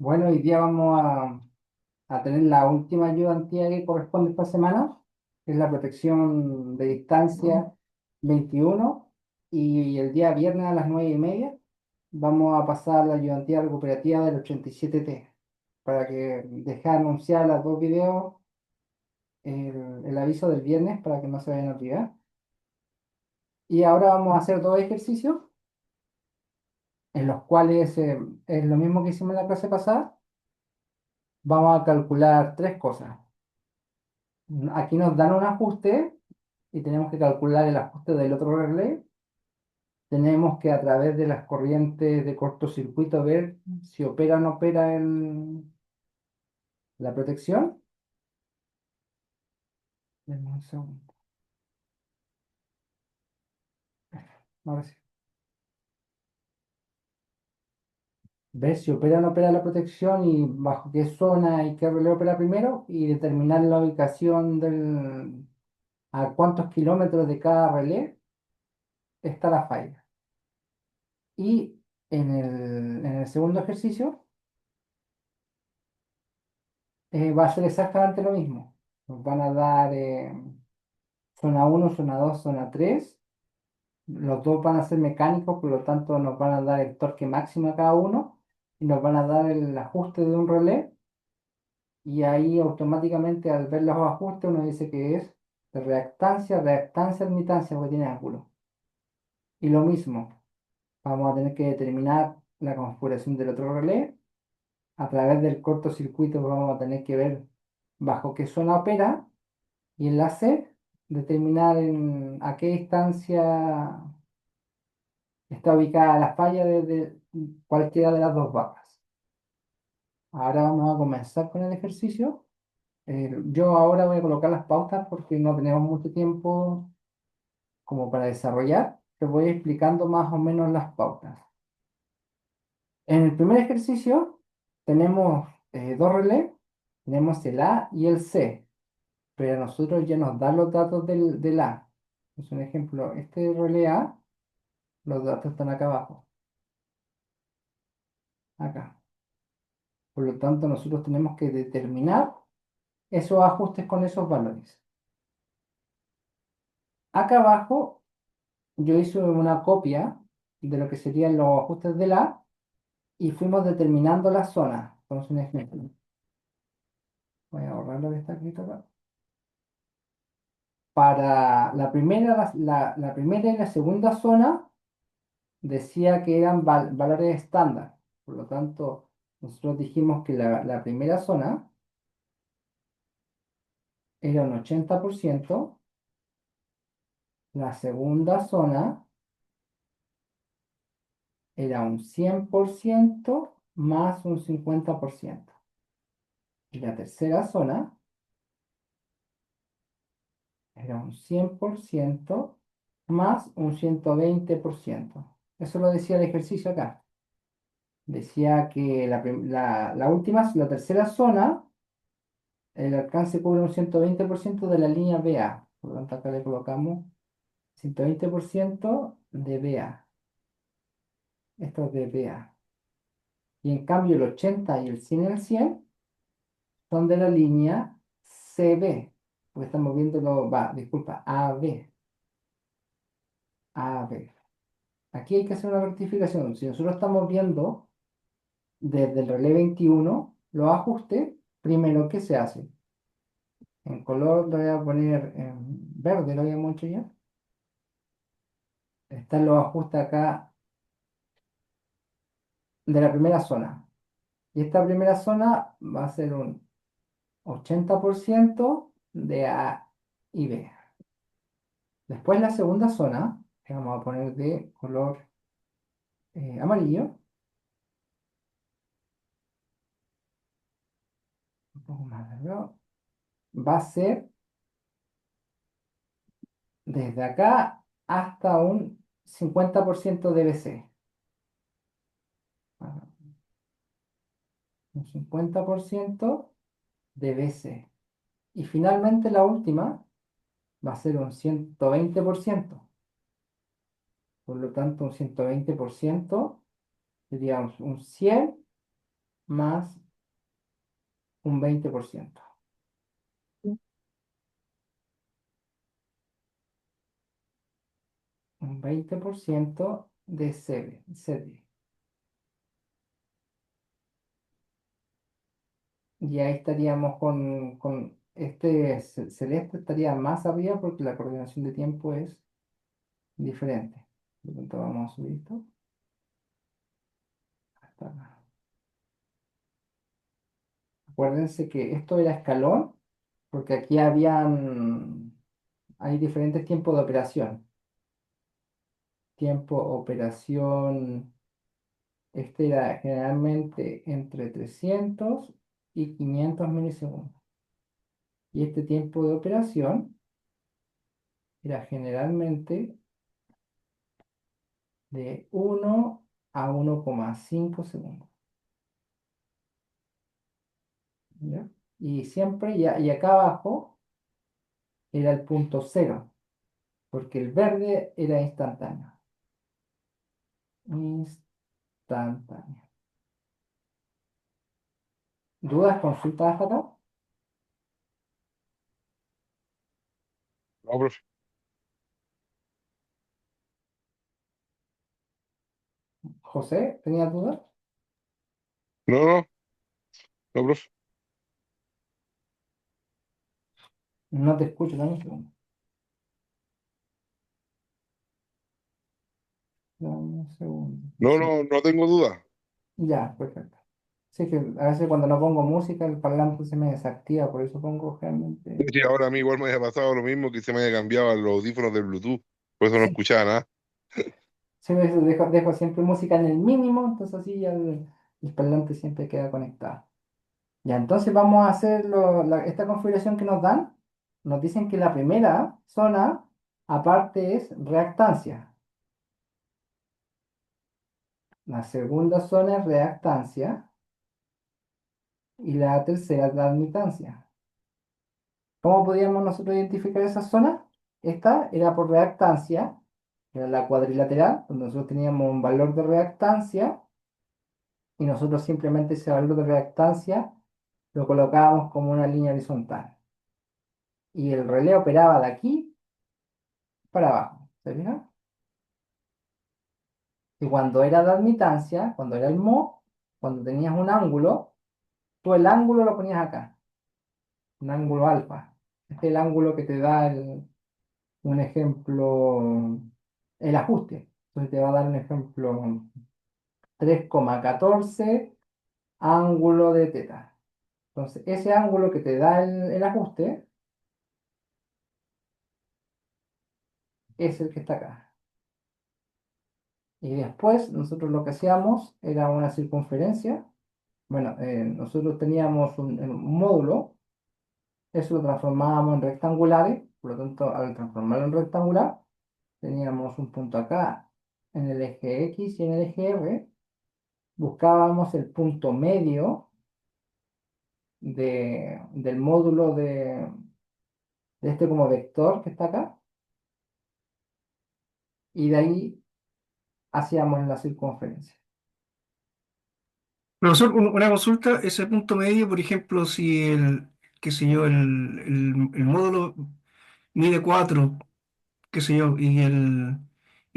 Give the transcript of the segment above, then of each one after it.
Bueno, hoy día vamos a tener la última ayudantía que corresponde esta semana, que es la protección de distancia 21, y el día viernes a las 9:30 vamos a pasar la ayudantía recuperativa del 87T, para que deje anunciar los dos videos, el aviso del viernes para que no se vayan a olvidar. Y ahora vamos a hacer dos ejercicios en los cuales es lo mismo que hicimos en la clase pasada. Vamos a calcular tres cosas. Aquí nos dan un ajuste y tenemos que calcular el ajuste del otro relé. Tenemos que a través de las corrientes de cortocircuito ver si opera o no opera la protección. Denme un segundo. Ahora sí. Ver si opera o no opera la protección y bajo qué zona y qué relé opera primero y determinar la ubicación a cuántos kilómetros de cada relé está la falla. Y en el segundo ejercicio va a ser exactamente lo mismo. Nos van a dar zona uno, zona 2, zona 3. Los dos van a ser mecánicos, por lo tanto nos van a dar el torque máximo a cada uno y nos van a dar el ajuste de un relé. Y ahí automáticamente al ver los ajustes uno dice que es de reactancia, reactancia, admitancia, porque tiene ángulo. Y lo mismo, vamos a tener que determinar la configuración del otro relé. A través del cortocircuito vamos a tener que ver bajo qué zona opera. Y en la C, determinar a qué distancia está ubicada la falla desde cualquiera de las dos barras. Ahora vamos a comenzar con el ejercicio. Yo ahora voy a colocar las pautas porque no tenemos mucho tiempo como para desarrollar. Te voy explicando más o menos las pautas. En el primer ejercicio tenemos dos relés, tenemos el A y el C, pero a nosotros ya nos dan los datos del A. Es un ejemplo, este relé A, los datos están acá abajo, acá. Por lo tanto, nosotros tenemos que determinar esos ajustes con esos valores. Acá abajo yo hice una copia de lo que serían los ajustes de la y fuimos determinando la zona. Vamos a un ejemplo. Voy a borrar lo que está escrito acá. Para la primera y la segunda zona decía que eran valores estándar. Por lo tanto, nosotros dijimos que la primera zona era un 80%, la segunda zona era un 100% más un 50%. Y la tercera zona era un 100% más un 120%. Eso lo decía el ejercicio acá. Decía que la última, la tercera zona, el alcance cubre un 120% de la línea BA. Por lo tanto, acá le colocamos 120% de BA. Esto es de BA. Y en cambio el 80 y el 100 y el 100 son de la línea CB, porque estamos viendo disculpa, AB, AB. Aquí hay que hacer una rectificación. Si nosotros estamos viendo desde el relé 21 los ajustes, primero, ¿qué se hace? En color lo voy a poner en verde, lo habíamos hecho ya. Están los ajustes acá de la primera zona. Y esta primera zona va a ser un 80% de A y B. Después la segunda zona, que vamos a poner de color amarillo, un poco más delgado, va a ser desde acá hasta un 50% de BC. Ah, un 50% de BC. Y finalmente la última va a ser un 120%. Por lo tanto, un 120% sería un 100 más un 20%. Un 20% de CD. Y ahí estaríamos con este celeste estaría más arriba porque la coordinación de tiempo es diferente. Por lo tanto, vamos a subir esto hasta acá. Acuérdense que esto era escalón porque aquí hay diferentes tiempos de operación. Tiempo operación, este era generalmente entre 300 y 500 milisegundos. Y este tiempo de operación era generalmente de 1 a 1,5 segundos. ¿Ya? Y siempre, y acá abajo era el punto cero, porque el verde era instantáneo. Instantáneo. ¿Dudas, consultas hasta acá? No, profe. José, ¿tenías dudas? No, no, no, profe. No te escucho, dame un segundo. Dame un segundo. No, Sí. no, no tengo duda. Ya, perfecto. Sí, que a veces cuando no pongo música el parlante se me desactiva, por eso pongo generalmente. Sí, ahora a mí igual me había pasado lo mismo que se me había cambiado los audífonos de Bluetooth. Por eso no Sí, escuchaba nada. sí, dejo siempre música en el mínimo, entonces así ya el parlante siempre queda conectado. Ya, entonces vamos a hacer esta configuración que nos dan. Nos dicen que la primera zona, aparte, es reactancia. La segunda zona es reactancia y la tercera es la admitancia. ¿Cómo podíamos nosotros identificar esa zona? Esta era por reactancia, era la cuadrilateral, donde nosotros teníamos un valor de reactancia y nosotros simplemente ese valor de reactancia lo colocábamos como una línea horizontal. Y el relé operaba de aquí para abajo. ¿Se fijan? Y cuando era de admitancia, cuando era el mo, cuando tenías un ángulo, tú el ángulo lo ponías acá, un ángulo alfa. Este es el ángulo que te da un ejemplo, el ajuste. Entonces te va a dar un ejemplo 3,14 ángulo de teta. Entonces ese ángulo que te da el ajuste es el que está acá. Y después nosotros lo que hacíamos era una circunferencia. Bueno, nosotros teníamos un módulo. Eso lo transformábamos en rectangulares, por lo tanto, al transformarlo en rectangular, teníamos un punto acá en el eje X y en el eje R. Buscábamos el punto medio del módulo de este como vector que está acá, y de ahí hacíamos la circunferencia. Profesor, una consulta, ese punto medio, por ejemplo, si qué sé yo, el módulo mide 4, qué sé yo, y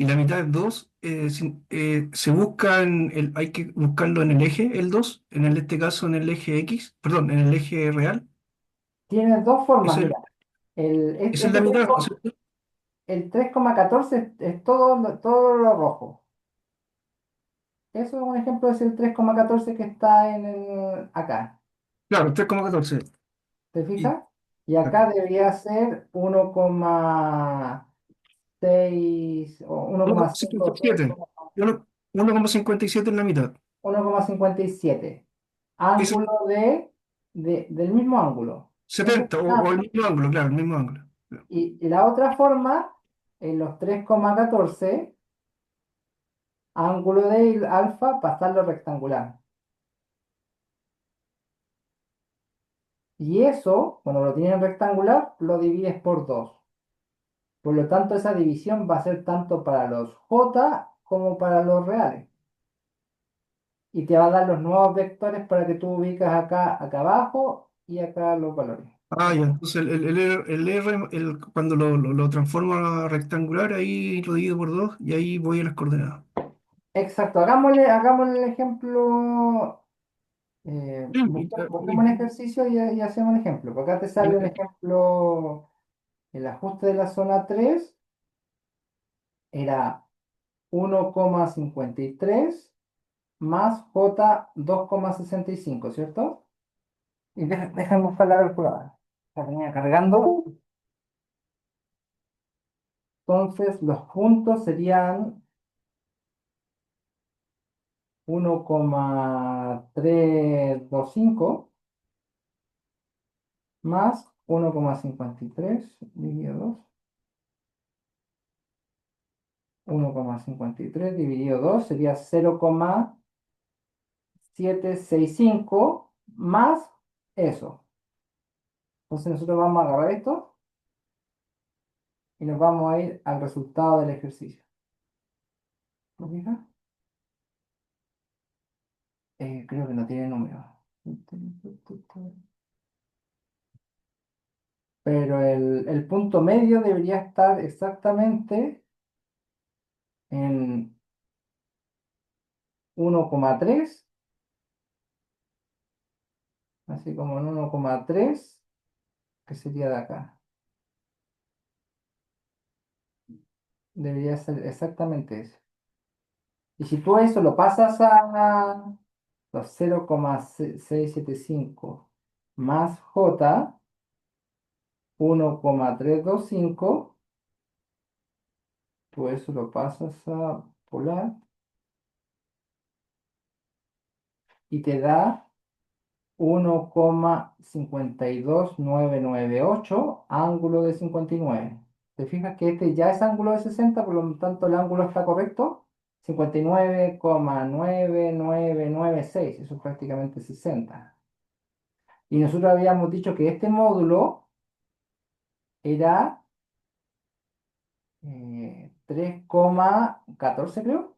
la mitad es 2, se busca hay que buscarlo en el eje, el 2, este caso en el eje X, perdón, en el eje real, Tienes dos formas, esa es, mira. El, esa es este la mitad, ¿no es 3 cierto? el 3,14 es todo, todo lo rojo. Eso es un ejemplo, es el 3,14 que está acá. Claro, 3,14. ¿Te Y, fijas? Y acá debería ser 1,6 o 1,5, 1,57. 1,57 en la mitad. 1,57. Es Ángulo del mismo ángulo. Ese es 70, un o el ángulo. mismo ángulo, claro, el mismo ángulo. Y la otra forma, en los 3,14 ángulo de alfa, pasarlo rectangular. Y eso, cuando lo tienes en rectangular, lo divides por 2. Por lo tanto, esa división va a ser tanto para los J como para los reales. y te va a dar los nuevos vectores para que tú ubicas acá abajo y acá los valores. Ah, ya. Entonces cuando lo transformo a rectangular, ahí lo divido por 2 y ahí voy a las coordenadas. Exacto, hagámosle el ejemplo, Sí, busquemos un ejercicio y hacemos el ejemplo. Por acá te sale un ejemplo, el ajuste de la zona 3 era 1,53 más J 2,65, ¿cierto? Y déjame buscar la calculadora. La tenía cargando. Entonces los puntos serían 1,325 más 1,53 dividido 2. 1,53 dividido 2 sería 0,765 más eso. Entonces nosotros vamos a agarrar esto y nos vamos a ir al resultado del ejercicio. ¿Lo fijas? Creo que no tiene número. Pero el punto medio debería estar exactamente en 1,3, así como en 1,3, que sería de acá. Debería ser exactamente eso. Y si tú eso lo pasas a los 0,675 más J, 1,325, tú eso lo pasas a polar y te da 1,52998 ángulo de 59. ¿Te fijas que este ya es ángulo de 60, por lo tanto el ángulo está correcto? 59,9996, eso es prácticamente 60. Y nosotros habíamos dicho que este módulo era 3,14, creo.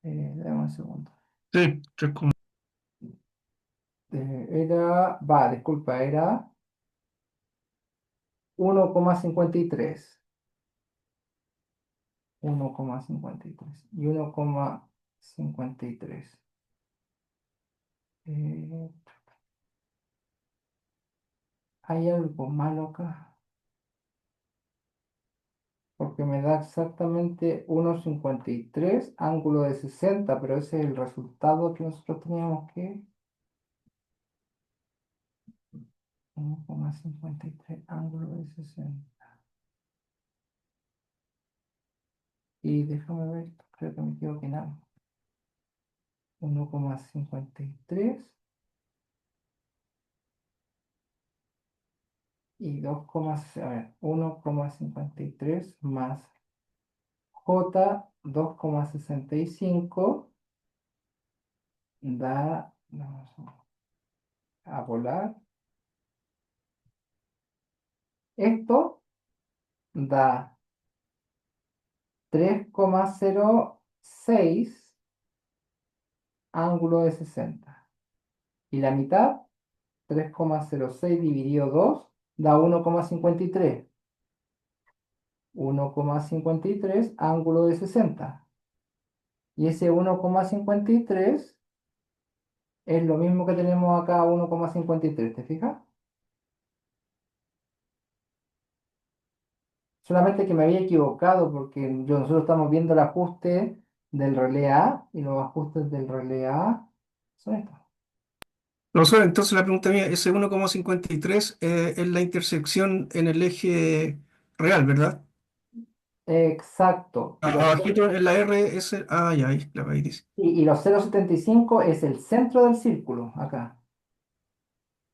Dame un segundo. Sí, Disculpa, era 1,53. 1,53 y 1,53. Eh, Hay algo malo acá, porque me da exactamente 1,53 ángulo de 60, pero ese es el resultado que nosotros teníamos que... 1,53 ángulo de 60. Y déjame ver, creo que me equivoqué en algo. 1,53 y 1,53 más J 2,65 da, vamos a volar. Esto da 3,06 ángulo de 60. Y la mitad, 3,06 dividido 2 da 1,53. 1,53 ángulo de 60. Y ese 1,53 es lo mismo que tenemos acá, 1,53, ¿te fijas? Solamente que me había equivocado porque nosotros estamos viendo el ajuste del relé A y los ajustes del relé A son estos. no sé, entonces la pregunta mía, ese 1,53 es la intersección en el eje real, ¿verdad? Exacto. Abajito en la R es ya, ahí dice. Y los 0,75 es el centro del círculo, acá.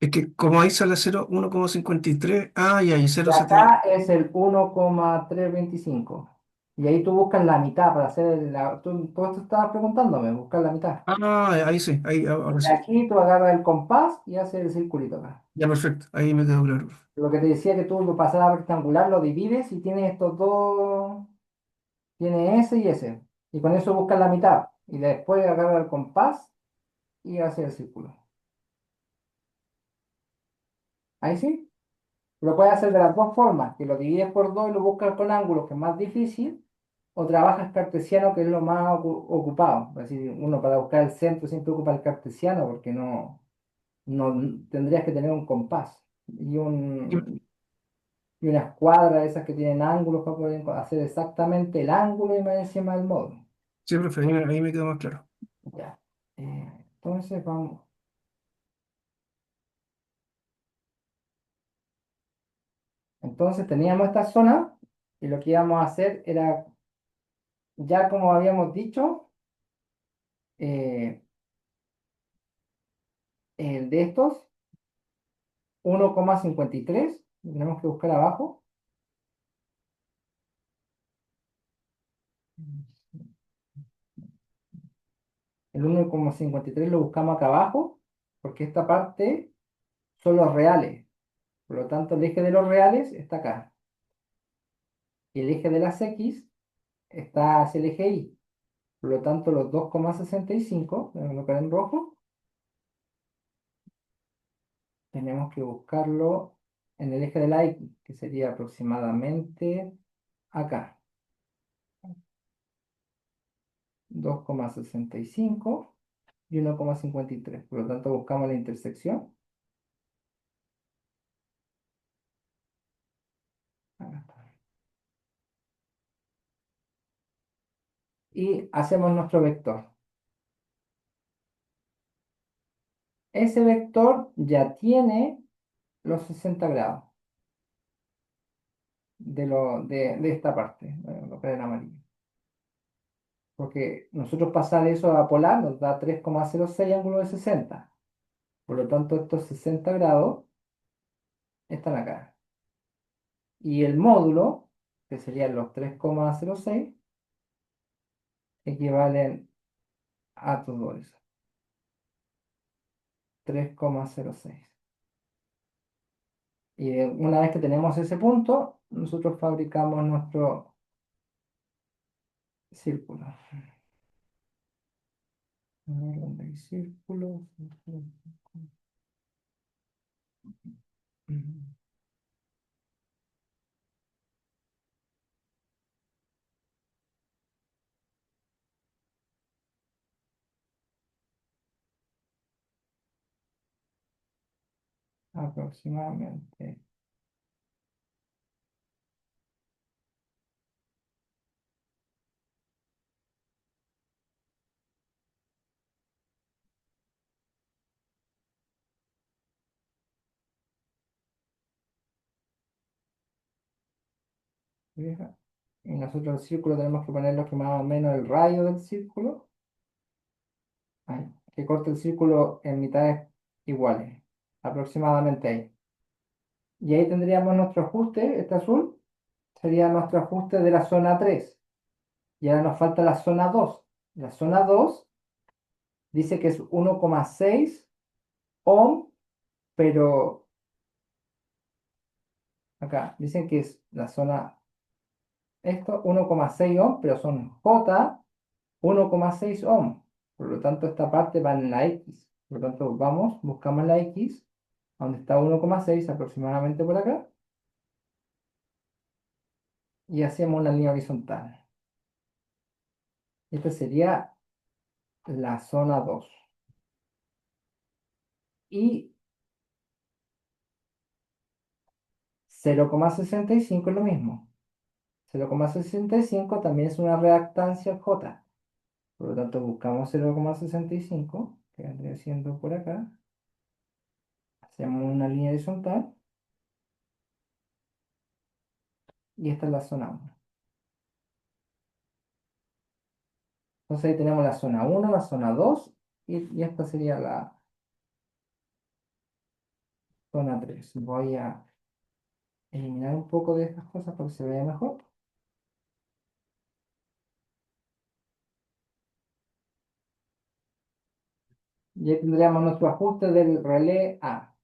Es que como ahí sale 1,53, ya, y Y 0,70. acá es el 1,325. Y ahí tú buscas la mitad para hacer tú esto estabas preguntándome, buscar la mitad. Ahí sí, ahí ahora Y sí. aquí tú agarras el compás y haces el circulito acá. Ya, perfecto, ahí me quedó claro. Lo que te decía que tú lo pasas a rectangular, lo divides y tienes estos dos, tiene ese y ese. Y con eso buscas la mitad. Y después agarra el compás y hace el círculo. Ahí sí. Lo puedes hacer de las dos formas, que lo divides por dos y lo buscas con ángulos, que es más difícil, o trabajas cartesiano, que es lo más ocupado. Es decir, uno para buscar el centro siempre ocupa el cartesiano, porque no tendrías que tener un compás Sí, y una escuadra esas que tienen ángulos para poder hacer exactamente el ángulo y más encima del módulo. sí, profe, ahí me quedó más claro. Ya. Entonces vamos. Entonces teníamos esta zona y lo que íbamos a hacer era, ya como habíamos dicho, eh, el de estos 1,53, tenemos que buscar abajo. El 1,53 lo buscamos acá abajo, porque esta parte son los reales. Por lo tanto, el eje de los reales está acá. Y el eje de las X está hacia el eje Y. Por lo tanto, los 2,65, voy a colocar en rojo, tenemos que buscarlo en el eje de la X, que sería aproximadamente acá. 2,65 y 1,53. Por lo tanto, buscamos la intersección. Acá está. Y hacemos nuestro vector. Ese vector ya tiene los 60 grados de esta parte, voy a colocar en amarillo. Porque nosotros pasar eso a polar nos da 3,06 ángulo de 60. Por lo tanto, estos 60 grados están acá. Y el módulo, que serían los 3,06, equivalen a todo eso. 3,06. Y una vez que tenemos ese punto, nosotros fabricamos nuestro círculo. A ver, ¿dónde hay círculos? Aproximadamente. ¿Fija? Y nosotros el círculo tenemos que ponerlo que más o menos el radio del círculo, ahí, que corte el círculo en mitades iguales, aproximadamente ahí. Y ahí tendríamos nuestro ajuste, este azul, sería nuestro ajuste de la zona 3. Y ahora nos falta la zona 2. La zona 2 dice que es 1,6 ohm, pero acá dicen que es la zona, esto 1,6 ohm, pero son J 1,6 ohm. Por lo tanto, esta parte va en la X. Por lo tanto, vamos, buscamos la X, donde está 1,6 aproximadamente por acá, y hacemos una línea horizontal. Esta sería la zona 2. Y 0,65 es lo mismo. 0,65 también es una reactancia J. Por lo tanto, buscamos 0,65, que vendría siendo por acá. Hacemos una línea horizontal y esta es la zona 1. Entonces ahí tenemos la zona 1, la zona 2 y esta sería la zona 3. Voy a eliminar un poco de estas cosas para que se vea mejor. Y ahí tendríamos nuestro ajuste del relé A,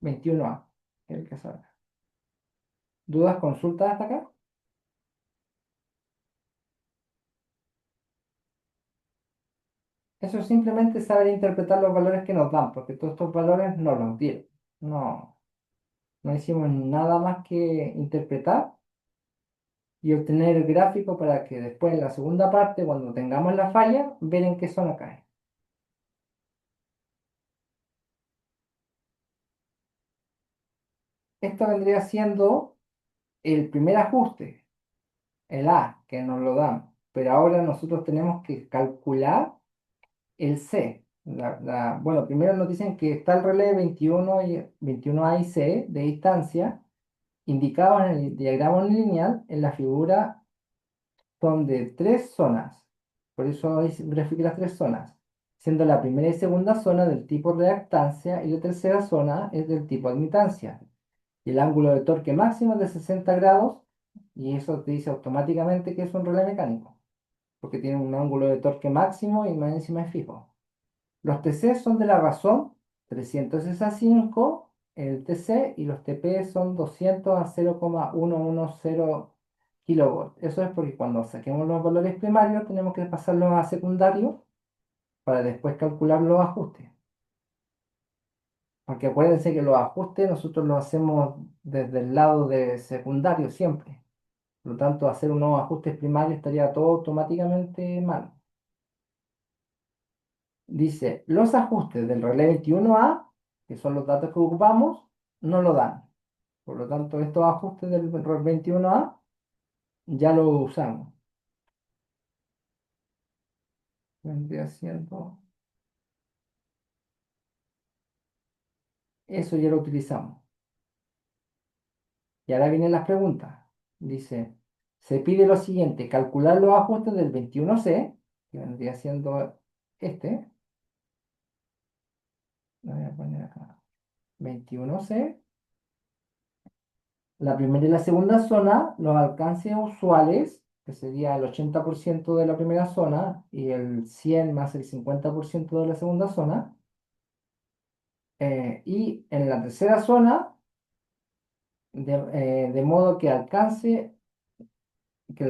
21A, que es el que salga. ¿Dudas, consultas hasta acá? Eso es simplemente saber interpretar los valores que nos dan, porque todos estos valores no los dieron. No, no hicimos nada más que interpretar y obtener el gráfico para que después en la segunda parte, cuando tengamos la falla, ver en qué zona cae. Esto vendría siendo el primer ajuste, el A, que nos lo dan. Pero ahora nosotros tenemos que calcular el C. Bueno, primero nos dicen que está el relé 21, 21A y C de distancia, indicados en el diagrama lineal. En la figura son de tres zonas. Por eso grafiqué las tres zonas, siendo la primera y segunda zona del tipo reactancia y la tercera zona es del tipo admitancia. Y el ángulo de torque máximo es de 60 grados y eso te dice automáticamente que es un relé mecánico, porque tiene un ángulo de torque máximo y más encima es fijo. Los TC son de la razón 300 es a 5 el TC y los TP son 200 a 0,110 kilovolts. Eso es porque cuando saquemos los valores primarios tenemos que pasarlos a secundarios para después calcular los ajustes. Porque acuérdense que los ajustes nosotros los hacemos desde el lado de secundario siempre. Por lo tanto, hacer unos ajustes primarios estaría todo automáticamente mal. Dice, los ajustes del relé 21A, que son los datos que ocupamos, no lo dan. Por lo tanto, estos ajustes del relé 21A ya lo usamos. Vendría siendo... Eso ya lo utilizamos. Y ahora vienen las preguntas. Dice, se pide lo siguiente, calcular los ajustes del 21C, que vendría siendo este. Lo voy a poner acá. 21C. La primera y la segunda zona, los alcances usuales, que sería el 80% de la primera zona y el 100 más el 50% de la segunda zona. Y en la tercera zona, de modo que el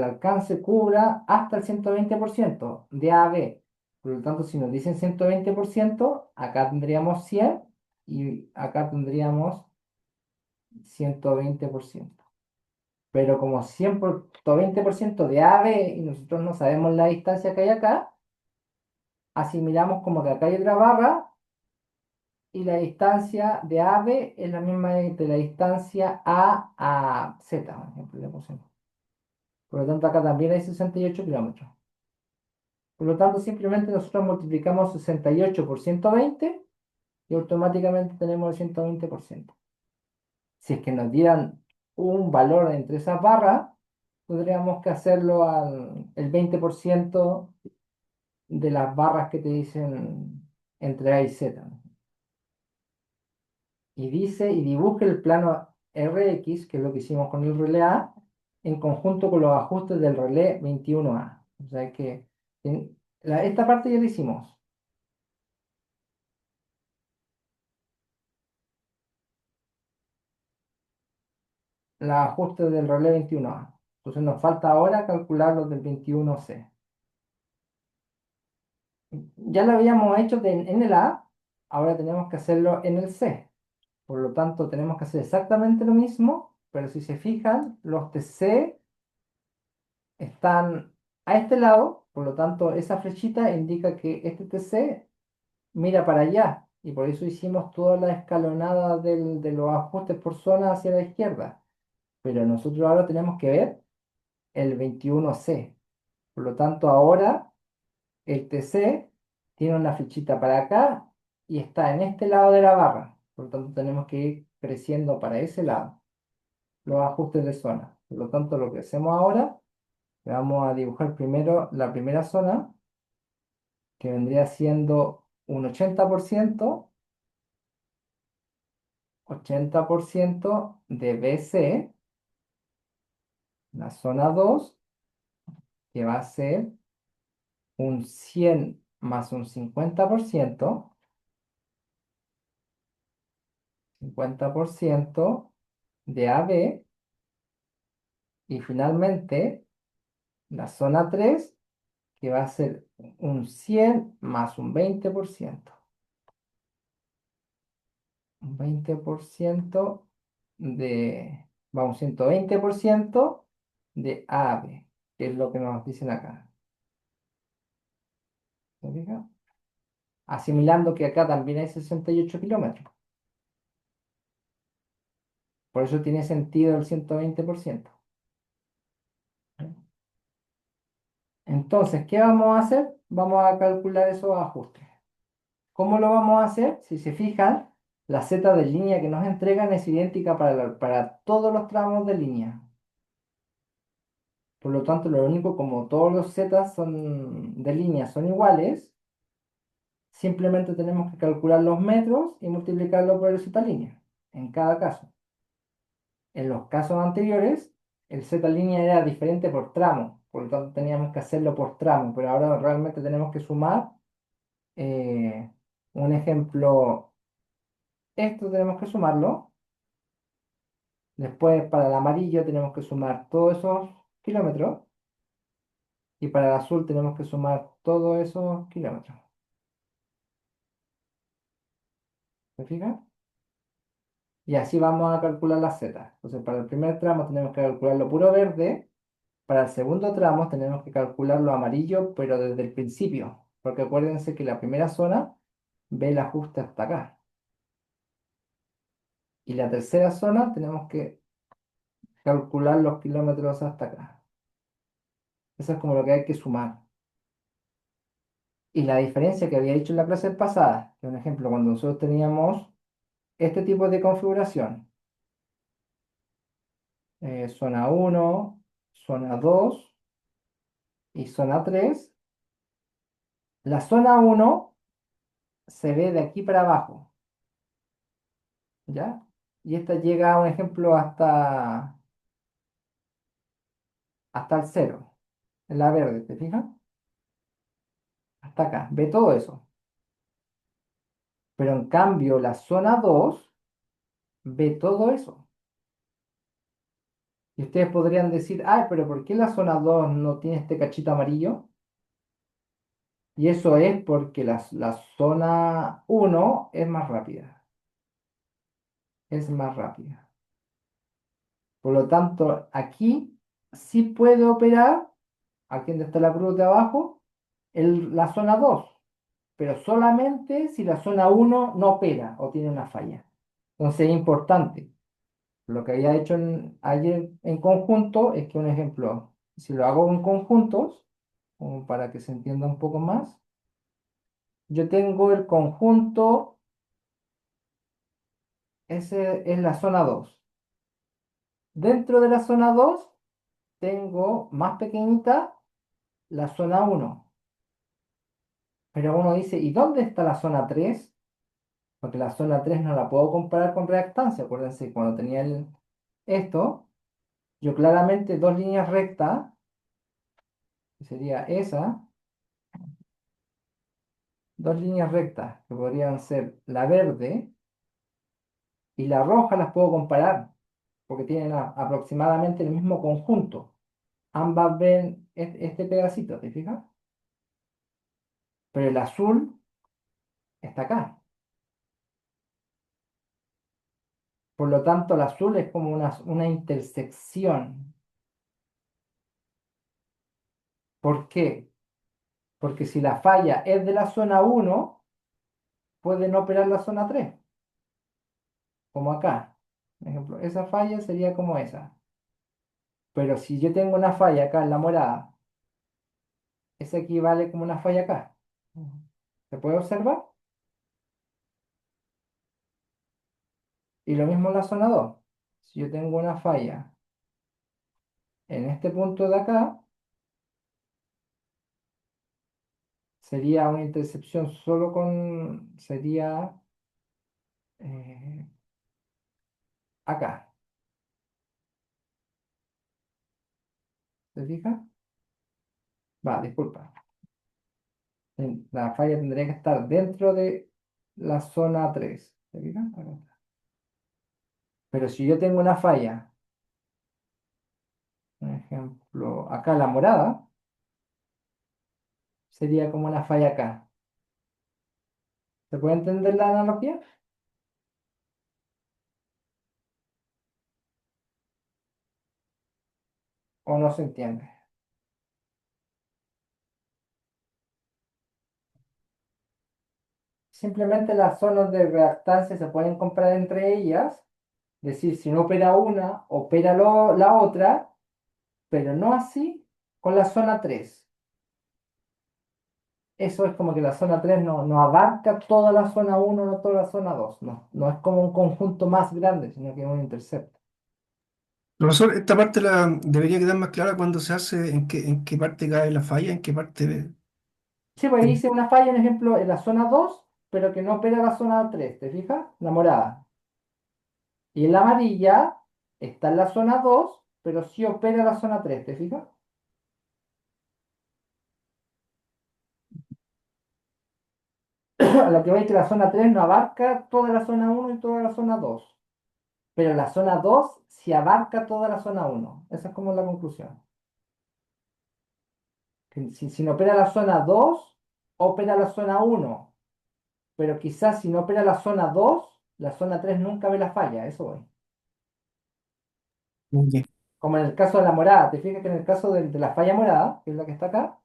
alcance cubra hasta el 120% de A a B. Por lo tanto, si nos dicen 120%, acá tendríamos 100 y acá tendríamos 120%. Pero como 120% de A a B y nosotros no sabemos la distancia que hay acá, asimilamos como que acá hay otra barra y la distancia de A a B es la misma de la distancia A a Z, por ejemplo, le pusimos. Por lo tanto, acá también hay 68 kilómetros. Por lo tanto, simplemente nosotros multiplicamos 68 por 120 y automáticamente tenemos el 120%. Si es que nos dieran un valor entre esas barras, tendríamos que hacerlo al el 20% de las barras que te dicen entre A y Z. Y dice, y dibuje el plano RX, que es lo que hicimos con el relé A, en conjunto con los ajustes del relé 21A. O sea que esta parte ya la hicimos. Los ajustes del relé 21A. Entonces nos falta ahora calcular los del 21C. Ya lo habíamos hecho en el A, ahora tenemos que hacerlo en el C. Por lo tanto, tenemos que hacer exactamente lo mismo, pero si se fijan, los TC están a este lado, por lo tanto, esa flechita indica que este TC mira para allá, y por eso hicimos toda la escalonada de los ajustes por zona hacia la izquierda. Pero nosotros ahora tenemos que ver el 21C. Por lo tanto, ahora el TC tiene una flechita para acá y está en este lado de la barra. Por lo tanto, tenemos que ir creciendo para ese lado los ajustes de zona. Por lo tanto, lo que hacemos ahora, vamos a dibujar primero la primera zona, que vendría siendo un 80% de BC, la zona 2 que va a ser un 100 más un 50% de AB, y finalmente la zona 3, que va a ser un 100 más un 20%. Un 20% un 120% de AB, que es lo que nos dicen acá. ¿Se fija? Asimilando que acá también hay 68 kilómetros. Por eso tiene sentido el 120%. Entonces, ¿qué vamos a hacer? Vamos a calcular esos ajustes. ¿Cómo lo vamos a hacer? Si se fijan, la z de línea que nos entregan es idéntica para todos los tramos de línea. Por lo tanto, lo único, como todos los z de línea son iguales, simplemente tenemos que calcular los metros y multiplicarlo por el z línea, en cada caso. En los casos anteriores, el z línea era diferente por tramo, por lo tanto teníamos que hacerlo por tramo, pero ahora realmente tenemos que sumar. eh, un ejemplo, esto tenemos que sumarlo. Después, para el amarillo tenemos que sumar todos esos kilómetros. Y para el azul tenemos que sumar todos esos kilómetros. ¿Se fijan? Y así vamos a calcular las z. Entonces, para el primer tramo tenemos que calcularlo puro verde. Para el segundo tramo tenemos que calcularlo amarillo, pero desde el principio. Porque acuérdense que la primera zona ve el ajuste hasta acá. Y la tercera zona tenemos que calcular los kilómetros hasta acá. Eso es como lo que hay que sumar. Y la diferencia que había dicho en la clase pasada, que un ejemplo, cuando nosotros teníamos este tipo de configuración, zona uno, zona 2 y zona 3, la zona uno se ve de aquí para abajo, ¿ya? Y esta llega, un ejemplo, hasta el cero, en la verde, ¿te fijas? Hasta acá, ve todo eso. Pero en cambio, la zona 2 ve todo eso. Y ustedes podrían decir, ay, pero ¿por qué la zona 2 no tiene este cachito amarillo? Y eso es porque la zona uno es más rápida. Es más rápida. Por lo tanto, aquí sí puede operar, aquí donde está la cruz de abajo, la zona 2, pero solamente si la zona uno no opera o tiene una falla. Entonces es importante. Lo que había hecho ayer en conjunto es que, un ejemplo, si lo hago en conjuntos, como para que se entienda un poco más, yo tengo el conjunto, ese es la zona 2. Dentro de la zona 2 tengo más pequeñita la zona uno. Pero uno dice, ¿y dónde está la zona 3? Porque la zona 3 no la puedo comparar con reactancia. Acuérdense, cuando tenía esto, yo claramente dos líneas rectas, que sería esa, dos líneas rectas que podrían ser la verde y la roja, las puedo comparar porque tienen aproximadamente el mismo conjunto. Ambas ven este pedacito, ¿te fijas? Pero el azul está acá. Por lo tanto, el azul es como una intersección. ¿Por qué? Porque si la falla es de la zona uno, puede no operar la zona 3, como acá. Por ejemplo, esa falla sería como esa. Pero si yo tengo una falla acá en la morada, esa equivale como una falla acá. ¿Se puede observar? Y lo mismo en la zona 2. Si yo tengo una falla en este punto de acá, sería una intercepción solo sería eh, acá. ¿Se fija? Va, disculpa. La falla tendría que estar dentro de la zona 3. ¿Se fija? Acá está. Pero si yo tengo una falla, por ejemplo, acá la morada, sería como una falla acá. ¿Se puede entender la analogía o no se entiende? Simplemente las zonas de reactancia se pueden comprar entre ellas, decir, si no opera una, opera la otra, pero no así con la zona 3. Eso es como que la zona 3 no abarca toda la zona uno, no toda la zona 2. No es como un conjunto más grande, sino que es un intercepto. Profesor, esta parte la debería quedar más clara cuando se hace, en qué parte cae la falla, en qué parte... Sí, pues ahí hice una falla, en ejemplo, en la zona 2, pero que no opera la zona 3, ¿te fijas? La morada. Y en la amarilla está en la zona 2, pero sí opera la zona 3, ¿te fijas? A lo que veis que la zona 3 no abarca toda la zona uno y toda la zona 2, pero la zona 2 sí abarca toda la zona uno. Esa es como la conclusión. Que si no opera la zona 2, opera la zona uno, pero quizás si no opera la zona 2, la zona 3 nunca ve la falla, eso voy. Ok. Como en el caso de la morada, te fijas que en el caso de la falla morada, que es la que está acá,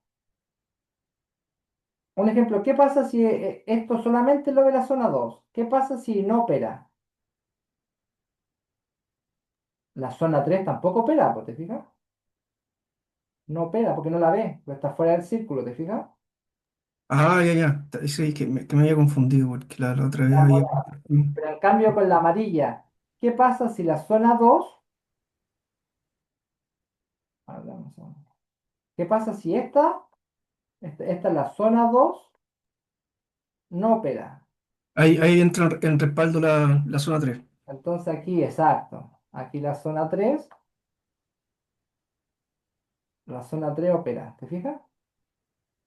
un ejemplo, ¿qué pasa si esto solamente lo ve la zona 2? ¿Qué pasa si no opera? La zona 3 tampoco opera, pues, ¿te fijas? No opera porque no la ve, porque está fuera del círculo, ¿te fijas? Ah, ya, ya. Sí, que me había confundido porque la otra vez La había... morada. Pero en cambio con la amarilla, ¿qué pasa si la zona 2, ¿qué pasa si esta es la zona 2, no opera? Ahí entra en respaldo la zona 3. Entonces aquí, exacto, aquí la zona 3 opera, ¿te fijas?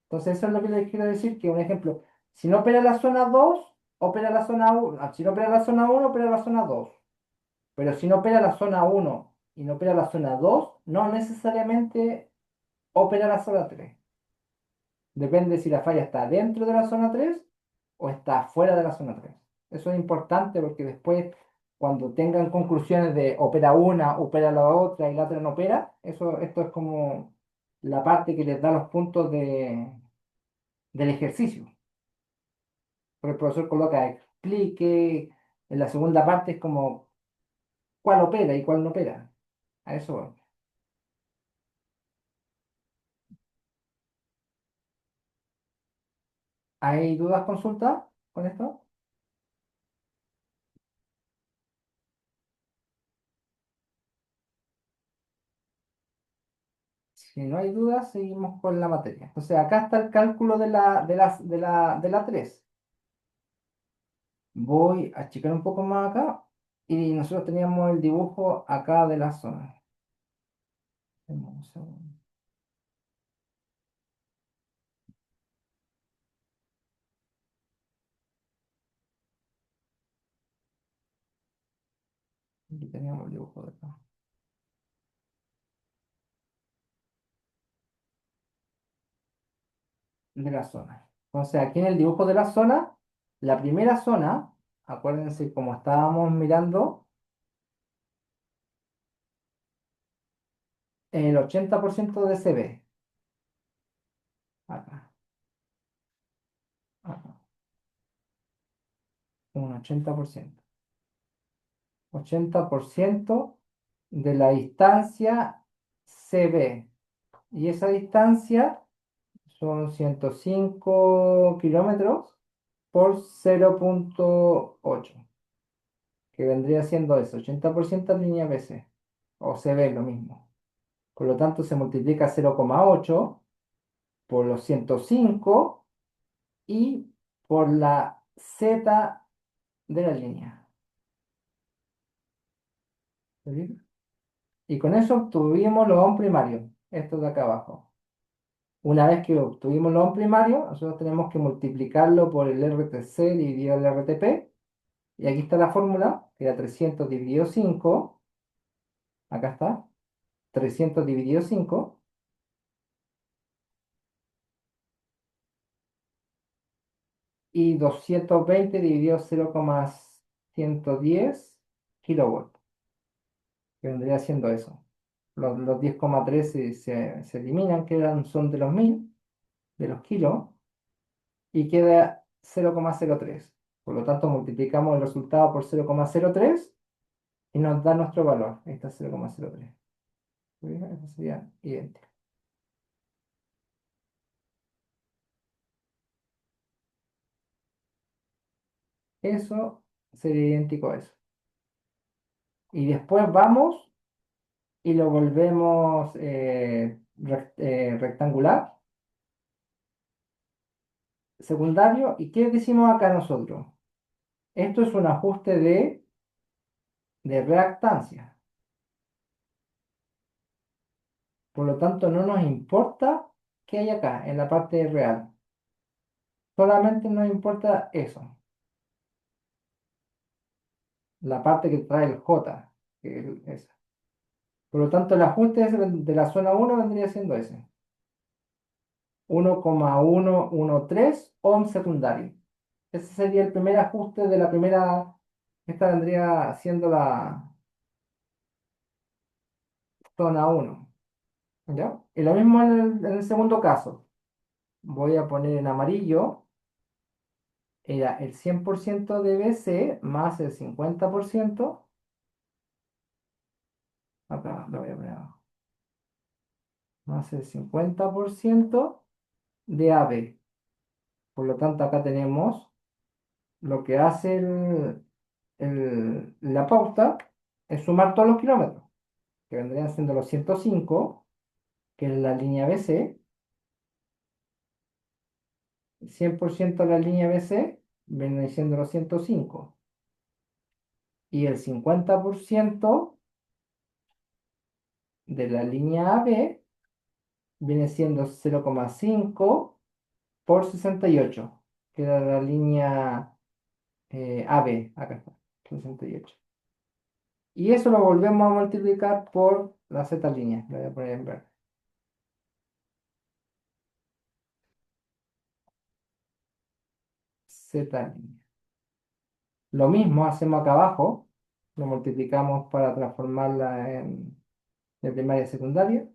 Entonces eso es lo que les quiero decir, que un ejemplo, si no opera la zona 2, opera la zona 1, si no opera la zona 1, opera la zona 2, pero si no opera la zona 1 y no opera la zona 2, no necesariamente opera la zona 3. Depende si la falla está dentro de la zona 3 o está fuera de la zona 3. Eso es importante porque después, cuando tengan conclusiones de opera una, opera la otra y la otra no opera, esto es como la parte que les da los puntos del ejercicio. Porque el profesor coloca explique, en la segunda parte es como cuál opera y cuál no opera. A eso voy. ¿Hay dudas, consultas con esto? Si no hay dudas, seguimos con la materia. Entonces, acá está el cálculo de la 3. Voy a achicar un poco más acá y nosotros teníamos el dibujo acá de la zona. Dame un segundo. Aquí teníamos el dibujo de acá, de la zona. Entonces, aquí en el dibujo de la zona, la primera zona, acuérdense como estábamos mirando, el 80% de CB. Acá, acá, un 80%. 80% de la distancia CB. Y esa distancia son 105 kilómetros por 0,8, que vendría siendo eso, 80% línea BC, o CB lo mismo. Por lo tanto, se multiplica 0,8 por los 105 y por la Z de la línea. ¿Se fijan? Y con eso obtuvimos los ohms primarios, estos de acá abajo. Una vez que obtuvimos los ohms primarios, nosotros tenemos que multiplicarlo por el RTC dividido el RTP. Y aquí está la fórmula, que era 300 dividido 5. Acá está, 300 dividido 5. y 220 dividido 0,110 kilovolts, que vendría siendo eso. Los 10,3 se eliminan, son de los 1000, de los kilos, y queda 0,03. Por lo tanto, multiplicamos el resultado por 0,03 y nos da nuestro valor. Ahí está 0,03. Eso sería idéntico. Eso sería idéntico a eso. Y después vamos y lo volvemos rectangular, secundario. ¿Y qué decimos acá nosotros? Esto es un ajuste de reactancia. Por lo tanto, no nos importa qué hay acá en la parte real. Solamente nos importa eso, la parte que trae el J, que es esa. Por lo tanto, el ajuste de la zona 1 vendría siendo ese. 1,113 ohm secundario. Ese sería el primer ajuste de la primera. Esta vendría siendo la zona 1. ¿Ya? Y lo mismo en el segundo caso. Voy a poner en amarillo. Era el 100% de BC más el 50%. Acá lo voy a poner abajo. Más el 50% de AB. Por lo tanto, acá tenemos lo que hace la pauta es sumar todos los kilómetros, que vendrían siendo los 105, que es la línea BC. 100% de la línea BC viene siendo los 105. Y el 50% de la línea AB viene siendo 0,5 por 68, que era la línea AB. Acá está, 68. Y eso lo volvemos a multiplicar por la Z línea. Lo voy a poner en verde. Z línea. Lo mismo hacemos acá abajo. Lo multiplicamos para transformarla de primaria a secundaria.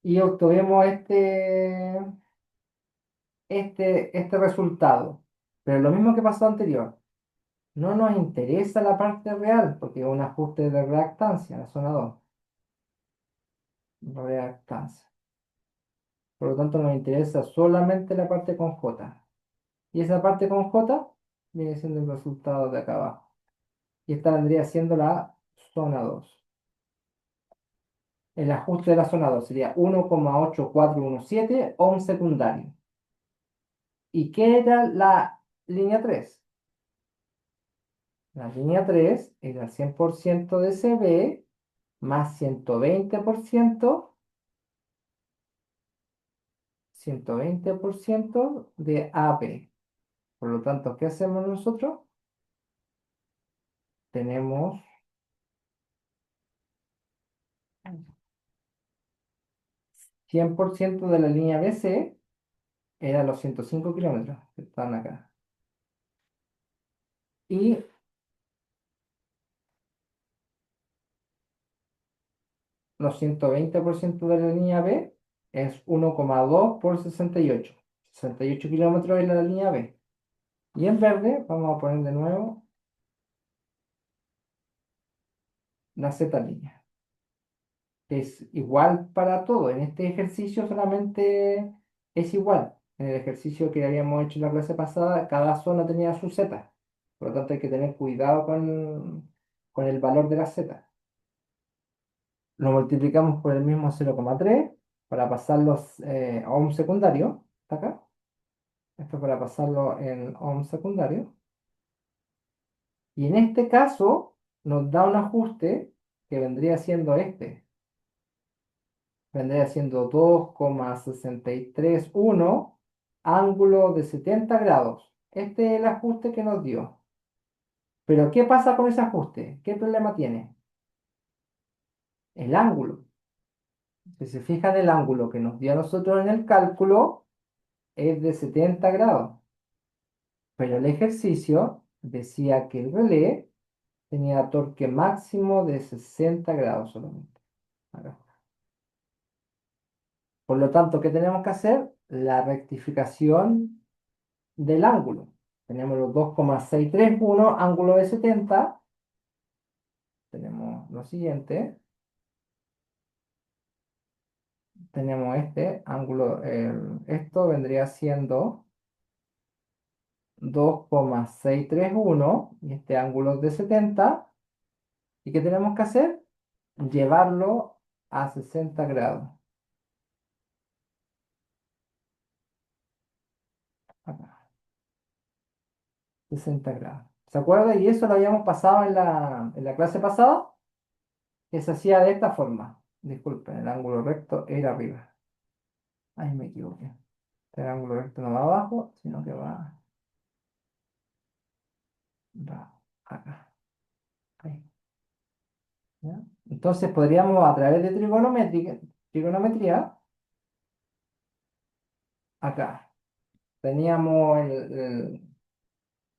Y obtuvimos este resultado. Pero lo mismo que pasó anterior. No nos interesa la parte real, porque es un ajuste de reactancia, la zona 2. Reactancia. Por lo tanto, nos interesa solamente la parte con J. Y esa parte con J viene siendo el resultado de acá abajo. Y esta vendría siendo la zona 2. El ajuste de la zona 2 sería 1,8417 ohm secundario. ¿Y qué era la línea 3? La línea 3 era el 100% de CB más 120% de AB. Por lo tanto, ¿qué hacemos nosotros? Tenemos 100% de la línea BC, era los 105 kilómetros que están acá. Y los 120% de la línea B es 1,2 por 68. 68 kilómetros es la línea B. Y en verde vamos a poner de nuevo la Z línea. Es igual para todo. En este ejercicio solamente es igual. En el ejercicio que habíamos hecho en la clase pasada, cada zona tenía su Z. Por lo tanto, hay que tener cuidado con el valor de la Z. Lo multiplicamos por el mismo 0,3 para pasarlos a ohm secundario. ¿Está acá? Esto para pasarlo en ohm secundario. Y en este caso nos da un ajuste que vendría siendo este. Vendría siendo 2,631 ángulo de 70 grados. Este es el ajuste que nos dio. Pero ¿qué pasa con ese ajuste? ¿Qué problema tiene? El ángulo. Si se fijan, el ángulo que nos dio a nosotros en el cálculo es de 70 grados, pero el ejercicio decía que el relé tenía torque máximo de 60 grados solamente. Acá. Por lo tanto, ¿qué tenemos que hacer? La rectificación del ángulo. Tenemos los 2,631 ángulo de 70. Tenemos lo siguiente. Tenemos este ángulo. Esto vendría siendo 2,631 y este ángulo es de 70. ¿Y qué tenemos que hacer? Llevarlo a 60 grados. Acá, 60 grados. ¿Se acuerdan? Y eso lo habíamos pasado en la clase pasada, que se hacía de esta forma. Disculpen, el ángulo recto era arriba. Ahí me equivoqué. El ángulo recto no va abajo, sino que va acá. Ahí, ¿ya? Entonces podríamos, a través de trigonometría, acá, teníamos,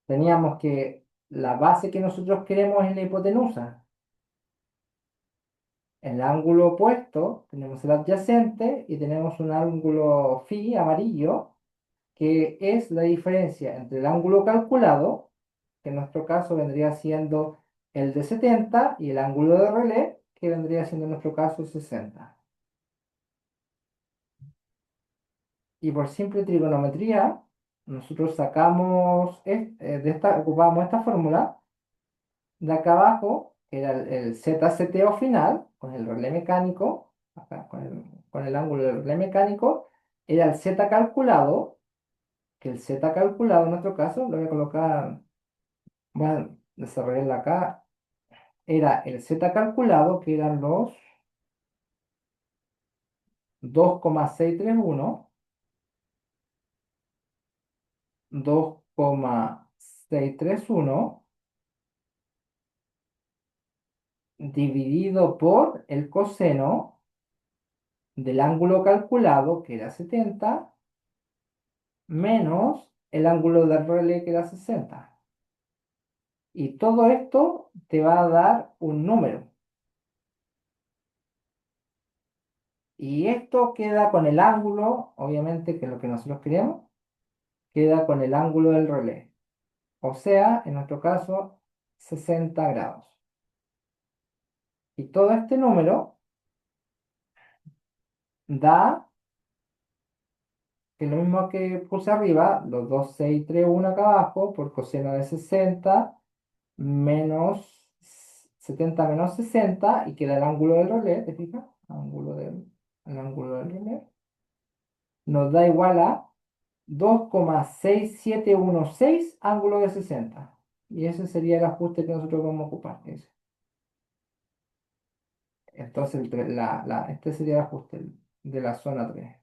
teníamos que la base que nosotros queremos es la hipotenusa. En el ángulo opuesto tenemos el adyacente y tenemos un ángulo phi amarillo, que es la diferencia entre el ángulo calculado, que en nuestro caso vendría siendo el de 70, y el ángulo de relé, que vendría siendo en nuestro caso 60. Y por simple trigonometría, nosotros sacamos, ocupamos esta fórmula de acá abajo, que era el ZCTO final, con el relé mecánico, acá, con el ángulo del relé mecánico, era el Z calculado, que el Z calculado en nuestro caso, lo voy a colocar, voy a desarrollarla acá, era el Z calculado, que eran los 2,631, 2,631 dividido por el coseno del ángulo calculado, que era 70, menos el ángulo del relé, que era 60. Y todo esto te va a dar un número. Y esto queda con el ángulo, obviamente, que es lo que nosotros queremos, queda con el ángulo del relé. O sea, en nuestro caso, 60 grados. Y todo este número da, que lo mismo que puse arriba, los 2,631 acá abajo, por coseno de 60, menos 70 menos 60, y queda el ángulo del relé, ¿te fijas? El ángulo del relé nos da igual a 2,6716 ángulo de 60. Y ese sería el ajuste que nosotros vamos a ocupar. Ese. Entonces, este sería el ajuste de la zona 3.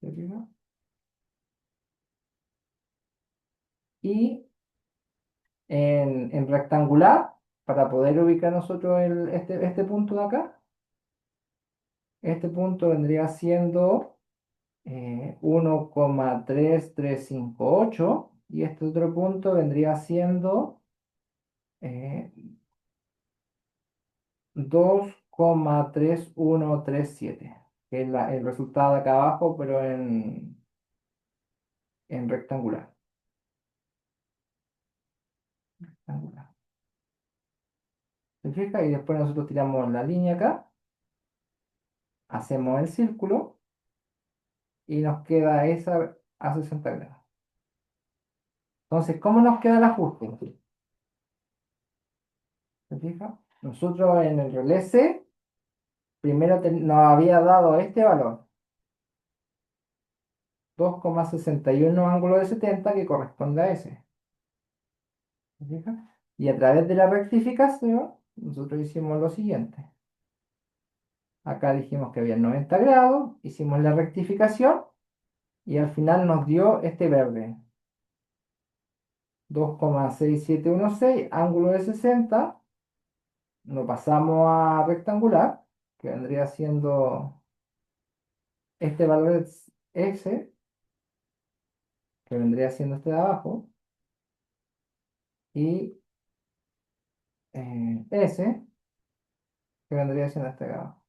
¿Te fijas? Y en rectangular, para poder ubicar nosotros este punto de acá, este punto vendría siendo 1,3358, y este otro punto vendría siendo 2,3137, que es el resultado de acá abajo, pero en rectangular. Rectangular. ¿Se fija? Y después nosotros tiramos la línea acá, hacemos el círculo y nos queda esa a 60 grados. Entonces, ¿cómo nos queda el ajuste? ¿Se fija? Nosotros en el relé C, primero nos había dado este valor, 2,61 ángulo de 70, que corresponde a ese. ¿Se fija? Y a través de la rectificación, nosotros hicimos lo siguiente. Acá dijimos que había 90 grados, hicimos la rectificación y al final nos dio este verde. 2,6716, ángulo de 60, lo pasamos a rectangular, que vendría siendo este valor es S, que vendría siendo este de abajo, y S, que vendría siendo este de abajo.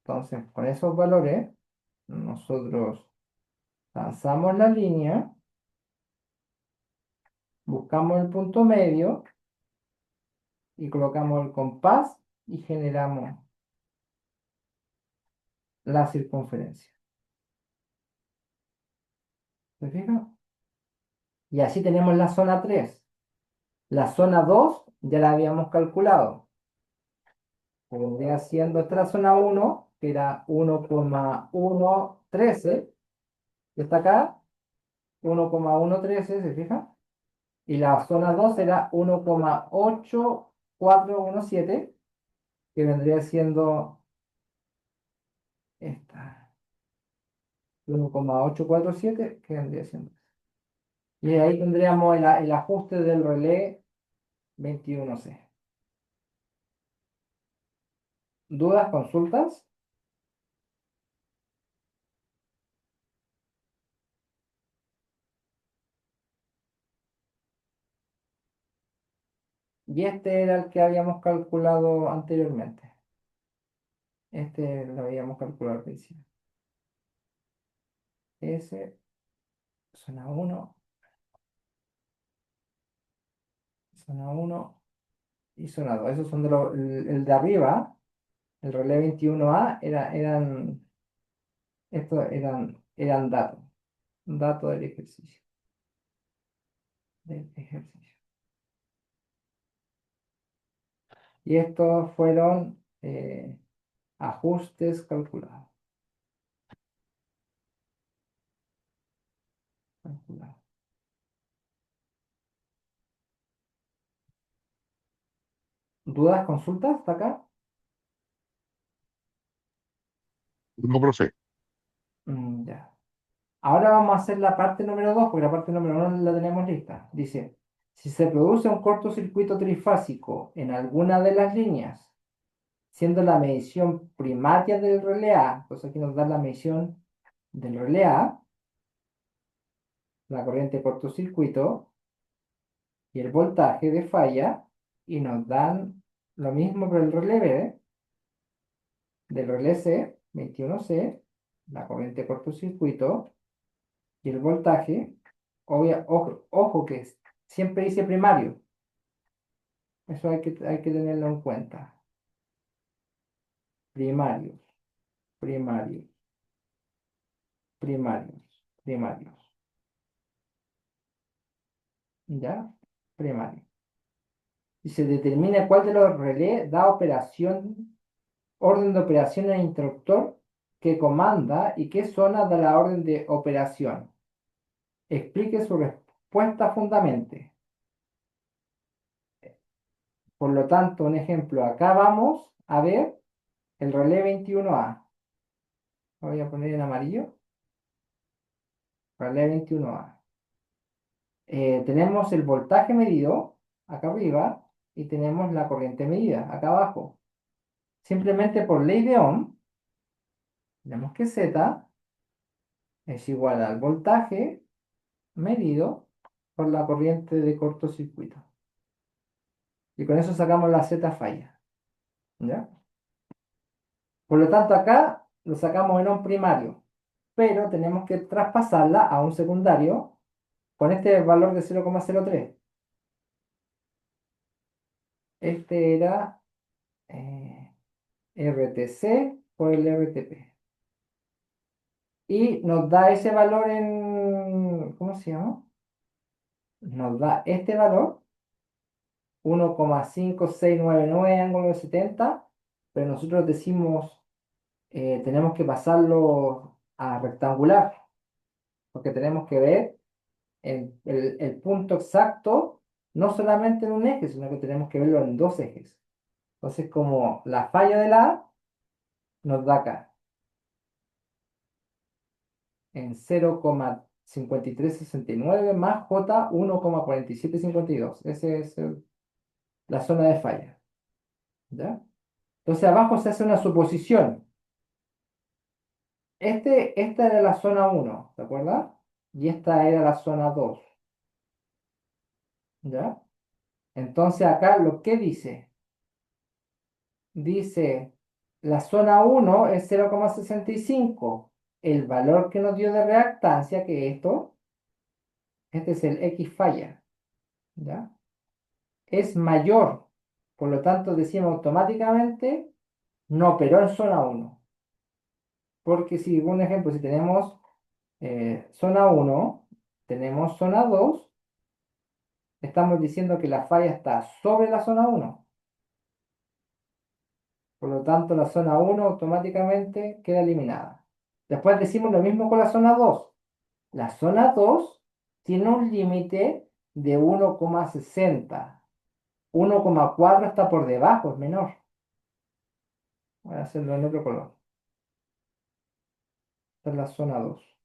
Entonces, con esos valores, nosotros lanzamos la línea, buscamos el punto medio y colocamos el compás y generamos la circunferencia. ¿Se fijan? Y así tenemos la zona 3. La zona 2 ya la habíamos calculado. Vendría siendo esta la zona 1, que era 1,113, que está acá, 1,113, ¿se fijan? Y la zona 2 era 1,8417, que vendría siendo esta, 1,847, que vendría siendo. Y ahí tendríamos el ajuste del relé 21C. ¿Dudas, consultas? Y este era el que habíamos calculado anteriormente. Este lo habíamos calculado al principio. S, zona 1, zona 1 y zona 2. Esos son el de arriba, el relé 21A, eran datos. Datos del ejercicio. Del ejercicio. Y estos fueron ajustes calculados. Calculados. ¿Dudas, consultas hasta acá? No, profe. Ya. Ahora vamos a hacer la parte número 2, porque la parte número 1 la tenemos lista. Dice, si se produce un cortocircuito trifásico en alguna de las líneas, siendo la medición primaria del relé A, entonces aquí nos da la medición del relé A, la corriente de cortocircuito y el voltaje de falla, y nos dan lo mismo para el relé B, del relé C, 21C, la corriente de cortocircuito y el voltaje, ojo que siempre dice primario, eso hay que tenerlo en cuenta. Primarios, primarios, primarios, primarios. ¿Ya? Primario. Y se determina cuál de los relés da orden de operación al interruptor que comanda y qué zona da la orden de operación. Explique su respuesta fundamente. Por lo tanto, un ejemplo, acá vamos a ver el relé 21A. Lo voy a poner en amarillo. Relé 21A. Tenemos el voltaje medido acá arriba y tenemos la corriente medida acá abajo. Simplemente por ley de Ohm, tenemos que Z es igual al voltaje medido por la corriente de cortocircuito. Y con eso sacamos la Z falla. ¿Ya? Por lo tanto, acá lo sacamos en un primario, pero tenemos que traspasarla a un secundario con este valor de 0,03. Este era RTC por el RTP. Y nos da ese valor en, ¿cómo se llama? Nos da este valor 1,5699 ángulo de 70, pero nosotros decimos, tenemos que pasarlo a rectangular, porque tenemos que ver el punto exacto, no solamente en un eje, sino que tenemos que verlo en dos ejes. Entonces, como la falla de la A nos da acá, en 0,5369 más J 1,4752. Ese es el la zona de falla. ¿Ya? Entonces abajo se hace una suposición. Esta era la zona 1, ¿te acuerdas? Y esta era la zona 2. ¿Ya? Entonces acá lo que dice, la zona 1 es 0,65. El valor que nos dio de reactancia, que este es el X falla, ¿ya? Es mayor. Por lo tanto, decimos automáticamente, no operó en zona 1. Porque si, un ejemplo, si tenemos zona 1, tenemos zona 2, estamos diciendo que la falla está sobre la zona 1. Por lo tanto, la zona 1 automáticamente queda eliminada. Después decimos lo mismo con la zona 2. La zona 2 tiene un límite de 1,60. 1,4 está por debajo, es menor. Voy a hacerlo en otro color. Esta es la zona 2.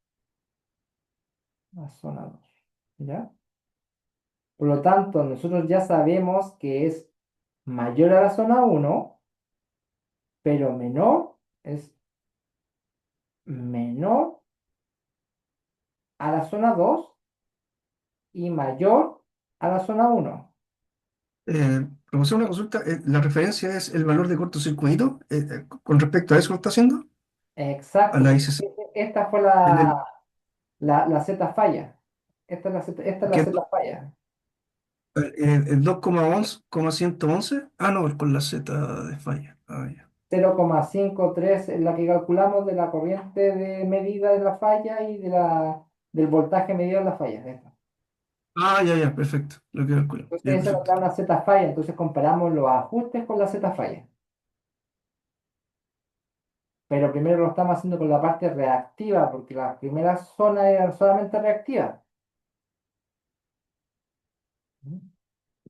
La zona 2. ¿Ya? Por lo tanto, nosotros ya sabemos que es mayor a la zona 1, pero es menor a la zona 2 y mayor a la zona 1. Como hacer una consulta, la referencia es el valor de cortocircuito, con respecto a eso lo está haciendo, a Exacto, la porque ICC, esta fue el, el- la Z falla. Esta es la que es Z falla. el 2,11,111, no, con la Z de falla. 0,53 es la que calculamos de la corriente de medida de la falla y del voltaje medido en la falla. Esta. Ya, ya, perfecto, lo que calculo, ya, Entonces, esa nos perfecto. da una Z falla. Entonces, comparamos los ajustes con la Z falla. Pero primero lo estamos haciendo con la parte reactiva, porque las primeras zonas eran solamente reactivas.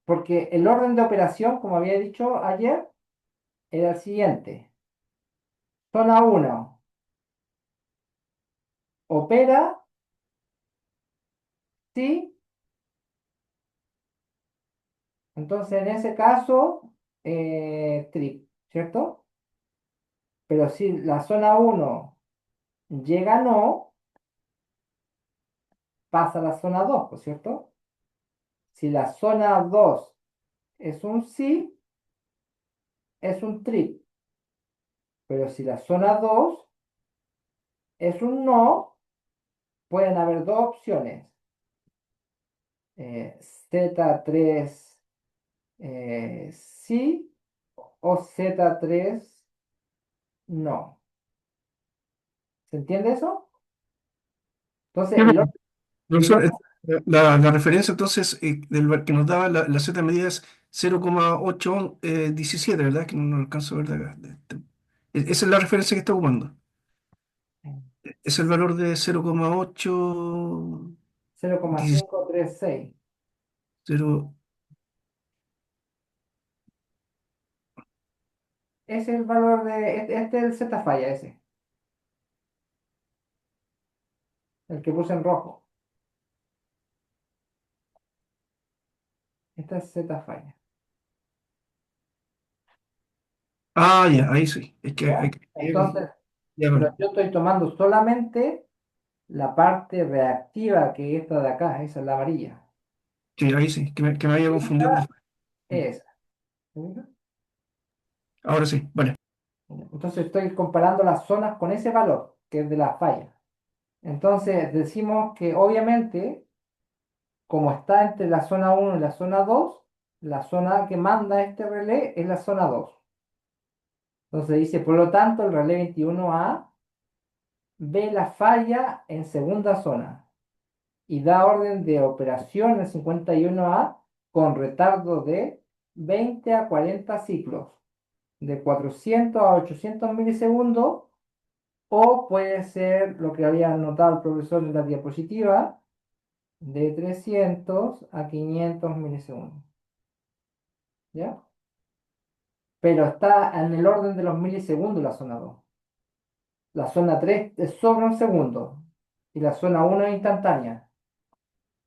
Porque el orden de operación, como había dicho ayer, era el siguiente. Zona 1 opera si, entonces en ese caso, trip, ¿cierto? Pero si la zona 1 llega a no, pasa a la zona 2, ¿por cierto? Si la zona 2 es un sí, es un trip. Pero si la zona 2 es un no, pueden haber dos opciones. Z3 sí o Z3 no. ¿Se entiende eso? Entonces, Ya, el orden profesor, primero, la referencia entonces que nos daba la Z medida es 0,817, ¿verdad? Que no alcanzo a ver de acá. Esa es la referencia que está ocupando. Es el valor de 0,810. 0,536. Ese es el valor este es el Z falla, ese, el que puse en rojo. Esta es Z falla. Ya, ahí sí. Es que ¿Ya? Entonces, ya, pero perdón. yo estoy tomando solamente la parte reactiva que es esta de acá, esa es la amarilla. Sí, ahí sí, que me había confundido. Esta es esa. ¿Sí? Ahora sí, vale. Entonces estoy comparando las zonas con ese valor, que es de la falla. Entonces decimos que obviamente, como está entre la zona 1 y la zona 2, la zona que manda este relé es la zona 2. Entonces dice, por lo tanto, el relé 21A ve la falla en segunda zona y da orden de operación en 51A con retardo de 20 a 40 ciclos, de 400 a 800 milisegundos, o puede ser lo que había notado el profesor en la diapositiva, de 300 a 500 milisegundos. ¿Ya? Pero está en el orden de los milisegundos la zona 2. La zona 3 es sobre un segundo y la zona 1 es instantánea.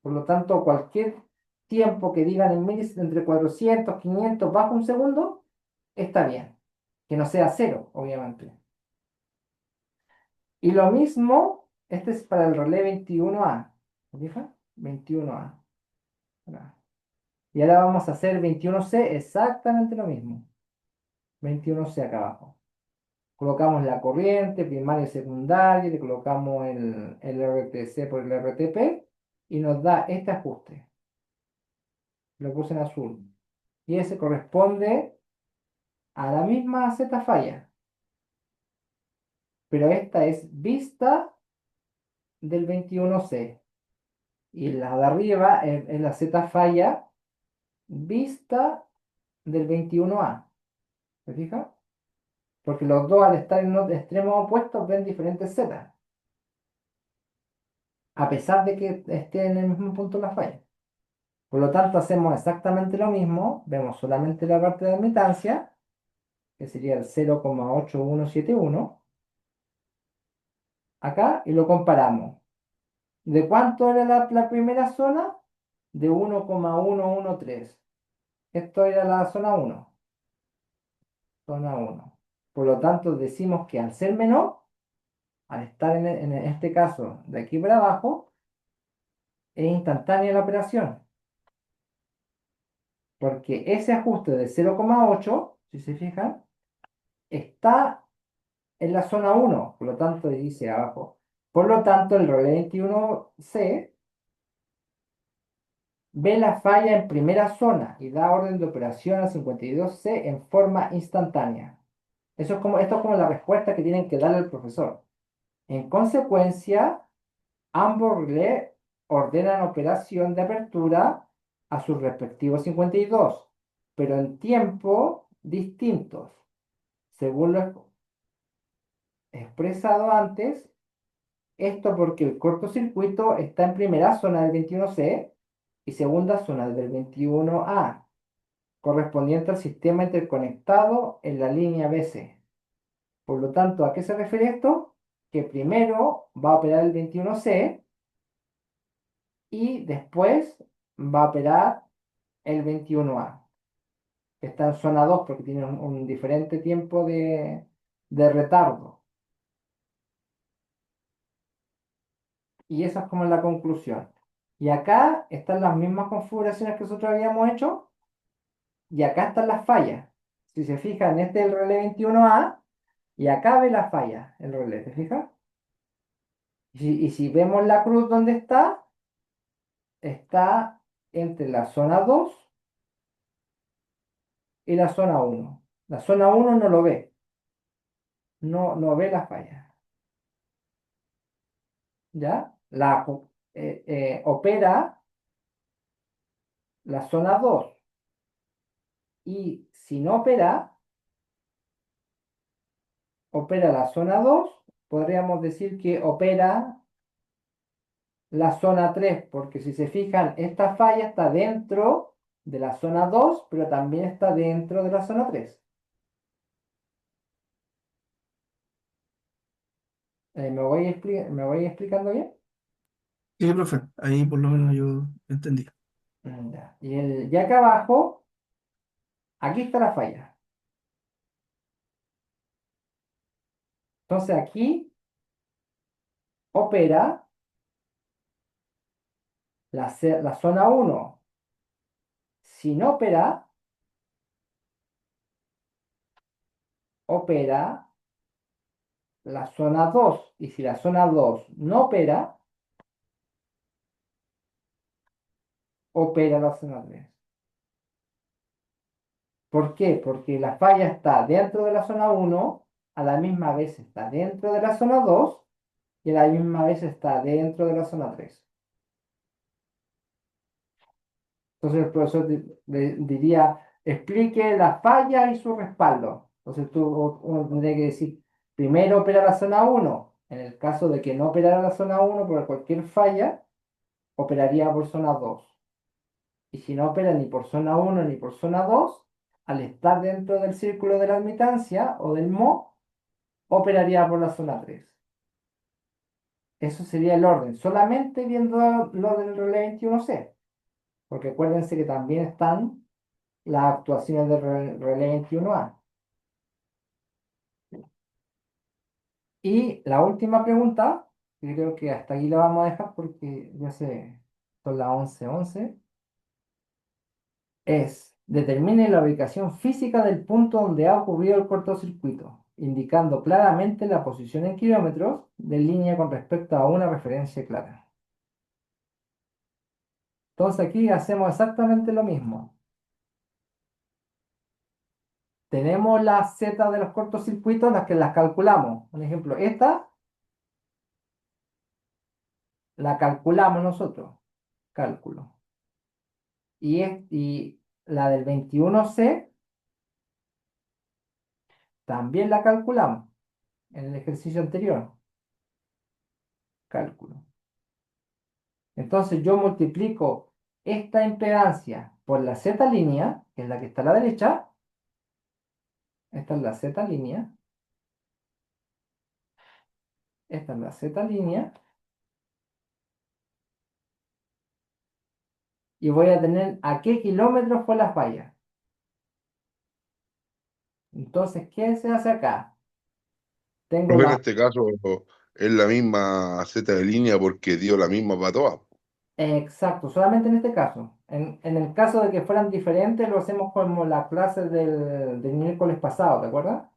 Por lo tanto, cualquier tiempo que digan en entre 400, 500, bajo un segundo, está bien. Que no sea cero, obviamente. Y lo mismo, este es para el relé 21A. ¿Se fijan? 21A. Ahora. Y ahora vamos a hacer 21C, exactamente lo mismo. 21C acá abajo. Colocamos la corriente primaria y secundaria, le colocamos el RTC por el RTP y nos da este ajuste. Lo puse en azul. Y ese corresponde a la misma Z falla. Pero esta es vista del 21C. Y la de arriba es la Z falla vista del 21A. ¿Se fija? Porque los dos al estar en los extremos opuestos ven diferentes Z. A pesar de que estén en el mismo punto la falla. Por lo tanto, hacemos exactamente lo mismo. Vemos solamente la parte de admitancia, que sería el 0,8171. Acá, y lo comparamos. ¿De cuánto era la primera zona? De 1,113. Esto era la zona 1. Zona 1. Por lo tanto, decimos que al ser menor, al estar en este caso de aquí para abajo, es instantánea la operación. Porque ese ajuste de 0,8, si se fijan, está en la zona 1, por lo tanto dice abajo. Por lo tanto, el relé 21C ve la falla en primera zona y da orden de operación al 52C en forma instantánea. Esto es como la respuesta que tienen que darle al profesor. En consecuencia, ambos relés ordenan operación de apertura a sus respectivos 52, pero en tiempos distintos, según lo expresado antes. Esto porque el cortocircuito está en primera zona del 21C y segunda zona del 21A, correspondiente al sistema interconectado en la línea BC. Por lo tanto, ¿a qué se refiere esto? Que primero va a operar el 21C y después va a operar el 21A. Está en zona 2 porque tiene un diferente tiempo de retardo. Y esa es como la conclusión. Y acá están las mismas configuraciones que nosotros habíamos hecho. Y acá están las fallas. Si se fijan, este es el relé 21A. Y acá ve la falla, el relé. ¿Te fijas? Y si vemos la cruz donde está entre la zona 2 y la zona 1. La zona 1 no lo ve. No ve la falla. ¿Ya? Opera la zona 2. Y si no opera la zona 2, podríamos decir que opera la zona 3, porque si se fijan, esta falla está dentro de la zona 2, pero también está dentro de la zona 3. ¿Me voy explicando bien? Sí, profe, ahí por lo menos yo entendí. Ya. Y acá abajo, aquí está la falla. Entonces aquí opera la zona 1. Si no opera la zona 2. Y si la zona 2 no opera la zona 3. ¿Por qué? Porque la falla está dentro de la zona 1, a la misma vez está dentro de la zona 2 y a la misma vez está dentro de la zona 3. Entonces el profesor diría, explique la falla y su respaldo. Entonces uno tendría que decir, primero opera la zona 1. En el caso de que no operara la zona 1 por cualquier falla, operaría por zona 2. Y si no opera ni por zona 1 ni por zona 2, al estar dentro del círculo de la admitancia o del MO, operaría por la zona 3. Eso sería el orden, solamente viendo lo del relé 21C. porque acuérdense que también están las actuaciones del relé 21A. Y la última pregunta, que creo que hasta aquí la vamos a dejar porque ya sé, son las 11:11, es: determine la ubicación física del punto donde ha ocurrido el cortocircuito, indicando claramente la posición en kilómetros de línea con respecto a una referencia clara. Entonces aquí hacemos exactamente lo mismo. Tenemos las Z de los cortocircuitos, las que las calculamos. Por ejemplo, esta la calculamos nosotros. Cálculo. Y la del 21C también la calculamos en el ejercicio anterior. Cálculo. Entonces yo multiplico esta impedancia por la Z línea, que es la que está a la derecha. Esta es la Z línea. Esta es la Z línea. Y voy a tener a qué kilómetros fue la falla. Entonces, ¿qué se hace acá? Tengo Profe, en la... este caso es la misma Z de línea porque dio la misma para todas. Exacto, solamente en este caso. En el caso de que fueran diferentes, lo hacemos como las clases del miércoles pasado, ¿te acuerdas?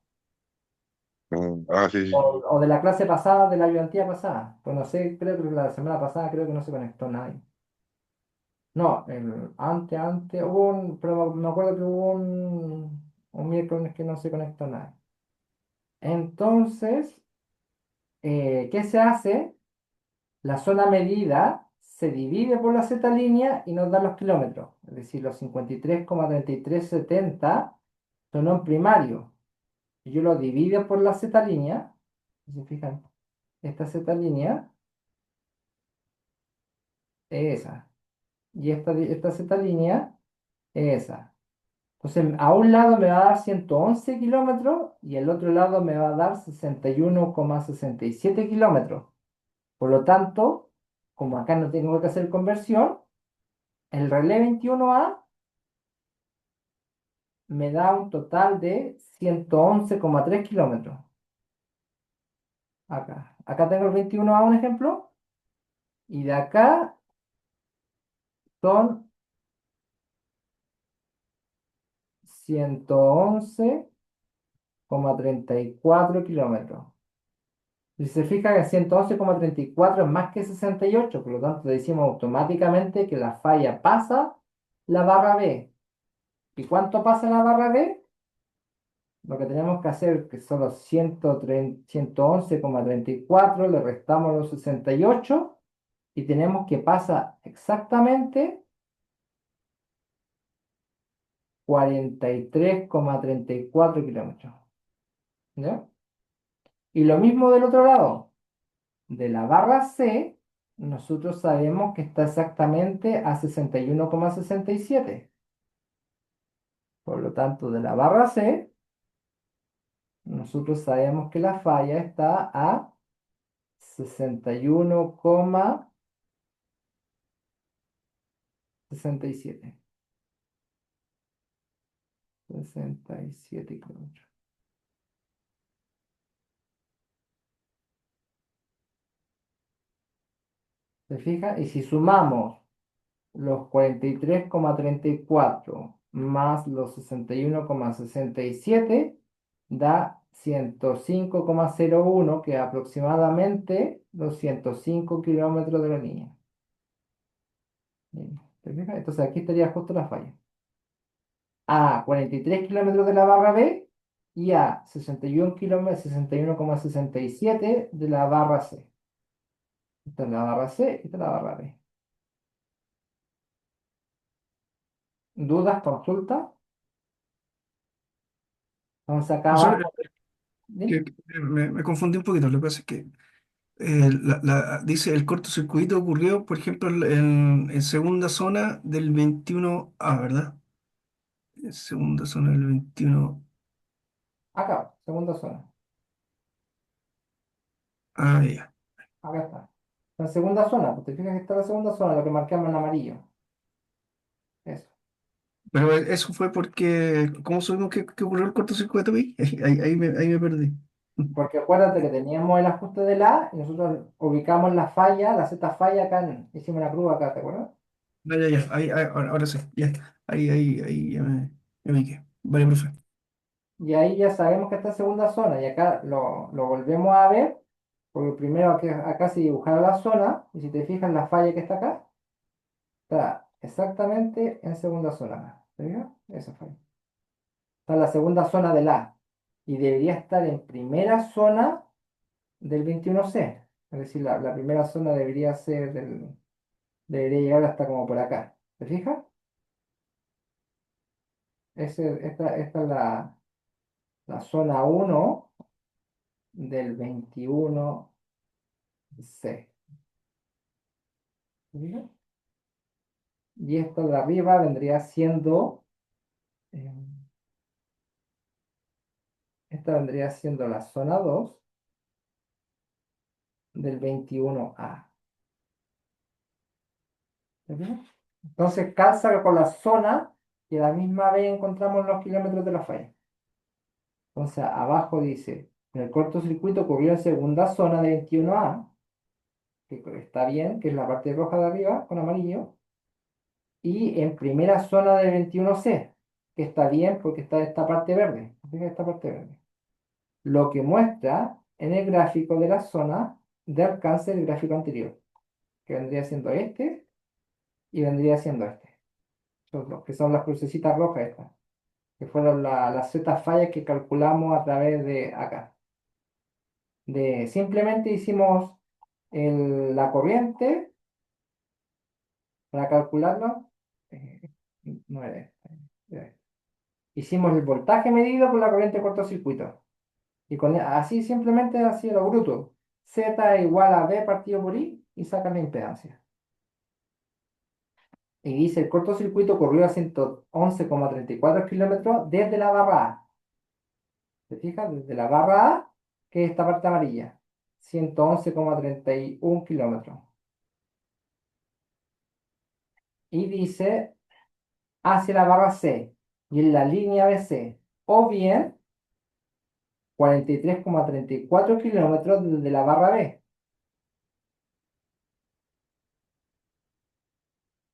Ah, sí, sí, sí. O de la clase pasada, de la ayudantía pasada. Pues no sé, creo que la semana pasada creo que no se conectó nadie. No, hubo pero me acuerdo que hubo un miércoles que no se conectó nadie. Entonces, ¿qué se hace? La zona medida se divide por la Z línea y nos da los kilómetros. Es decir, los 53,3370 son un primario. Y yo lo divido por la Z línea. Si se fijan, esta Z línea es esa. Y esta Z línea es esa. Entonces, a un lado me va a dar 111 kilómetros y al otro lado me va a dar 61,67 kilómetros. Por lo tanto, como acá no tengo que hacer conversión, el relé 21A me da un total de 111,3 kilómetros. Acá tengo el 21A, un ejemplo, y de acá son 111,34 kilómetros. Si se fija que 111,34 es más que 68, por lo tanto decimos automáticamente que la falla pasa la barra B. ¿Y cuánto pasa la barra B? Lo que tenemos que hacer, que son los 111,34, le restamos los 68 y tenemos que pasa exactamente 43,34 kilómetros. ¿Ya? Y lo mismo del otro lado. De la barra C, nosotros sabemos que está exactamente a 61,67. Por lo tanto, de la barra C, nosotros sabemos que la falla está a 61,67. 67 kilómetros. ¿Se fija? Y si sumamos los 43,34 más los 61,67, da 105,01, que es aproximadamente los 105 kilómetros de la línea. Bien, ¿te fijas? Entonces aquí estaría justo la falla. A 43 kilómetros de la barra B y a 61 kilómetros, 61,67 de la barra C. Esta es la barra C, esta es la barra B. ¿Dudas, consultas? Entonces acá Profesor, abajo, ¿sí? me confundí un poquito. Lo que pasa es que dice el cortocircuito ocurrió, por ejemplo, en segunda zona del 21A, ¿verdad? En segunda zona del 21. Acá, segunda zona. Ah, ya. Acá está. La segunda zona, pues te fijas que está la segunda zona, lo que marcamos en amarillo. Pero eso fue porque, ¿cómo supimos que ocurrió el cortocircuito ahí? Ahí me perdí. Porque acuérdate que teníamos el ajuste de la y nosotros ubicamos la falla, la Z falla acá, hicimos una cruz acá, ¿te acuerdas? Ya, ya, ya, ahora sí, ya. Ahí ya me ubiqué. Vale, profe. Y ahí ya sabemos que está en segunda zona y acá lo volvemos a ver, porque primero acá se dibujaron la zona y si te fijas la falla que está acá, está exactamente en segunda zona acá. ¿Te fijas? Esa falla. Está en la segunda zona del A y debería estar en primera zona del 21C. Es decir, la primera zona debería llegar hasta como por acá. ¿Te fijas? Esta es la zona uno del 21C. ¿Te fijas? Y esta de arriba vendría siendo, eh, esta vendría siendo la zona 2 del 21A. ¿Te fijas? Entonces calza con la zona y a la misma vez encontramos los kilómetros de la falla. Entonces abajo dice, en el cortocircuito ocurrió en segunda zona de 21A, que está bien, que es la parte roja de arriba con amarillo, y en primera zona de 21C, que está bien porque está esta parte verde. Fíjate esta parte verde. Lo que muestra en el gráfico de la zona de alcance del gráfico anterior, que vendría siendo este y vendría siendo este. Son dos, que son las crucecitas rojas estas, que fueron las Z fallas que calculamos a través de acá. Simplemente hicimos la corriente para calcularlo. eh, no era esta, era esta. Hicimos el voltaje medido por la corriente de cortocircuito. Y así simplemente así lo bruto. Z igual a B partido por I y sacan la impedancia. Y dice el cortocircuito corrió a 111,34 kilómetros desde la barra A. ¿Te fijas? Desde la barra A, que es esta parte amarilla. 111,31 kilómetros. Y dice hacia la barra C y en la línea BC. O bien 43,34 desde la barra B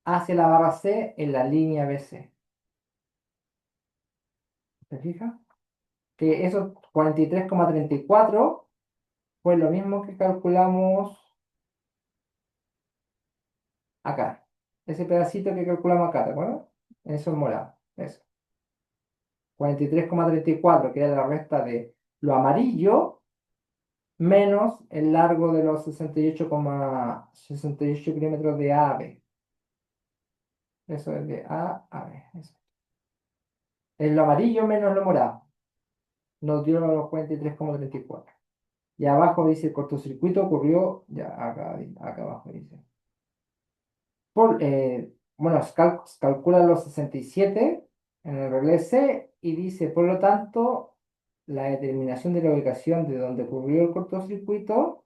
hacia la barra C en la línea BC. ¿Te fijas? Que esos 43,34 fue lo mismo que calculamos acá. Ese pedacito que calculamos acá, ¿te acuerdas? Eso es morado. Eso. 43,34 que era la resta de lo amarillo menos el largo de los 68,68 kilómetros de A a B. Eso es de A a B. Eso. Es lo amarillo menos lo morado. Nos dio los 43,34. Y abajo dice el cortocircuito ocurrió, ya acá abajo dice. Bueno, calcula los 67 en el relé C y dice, por lo tanto, la determinación de la ubicación de donde ocurrió el cortocircuito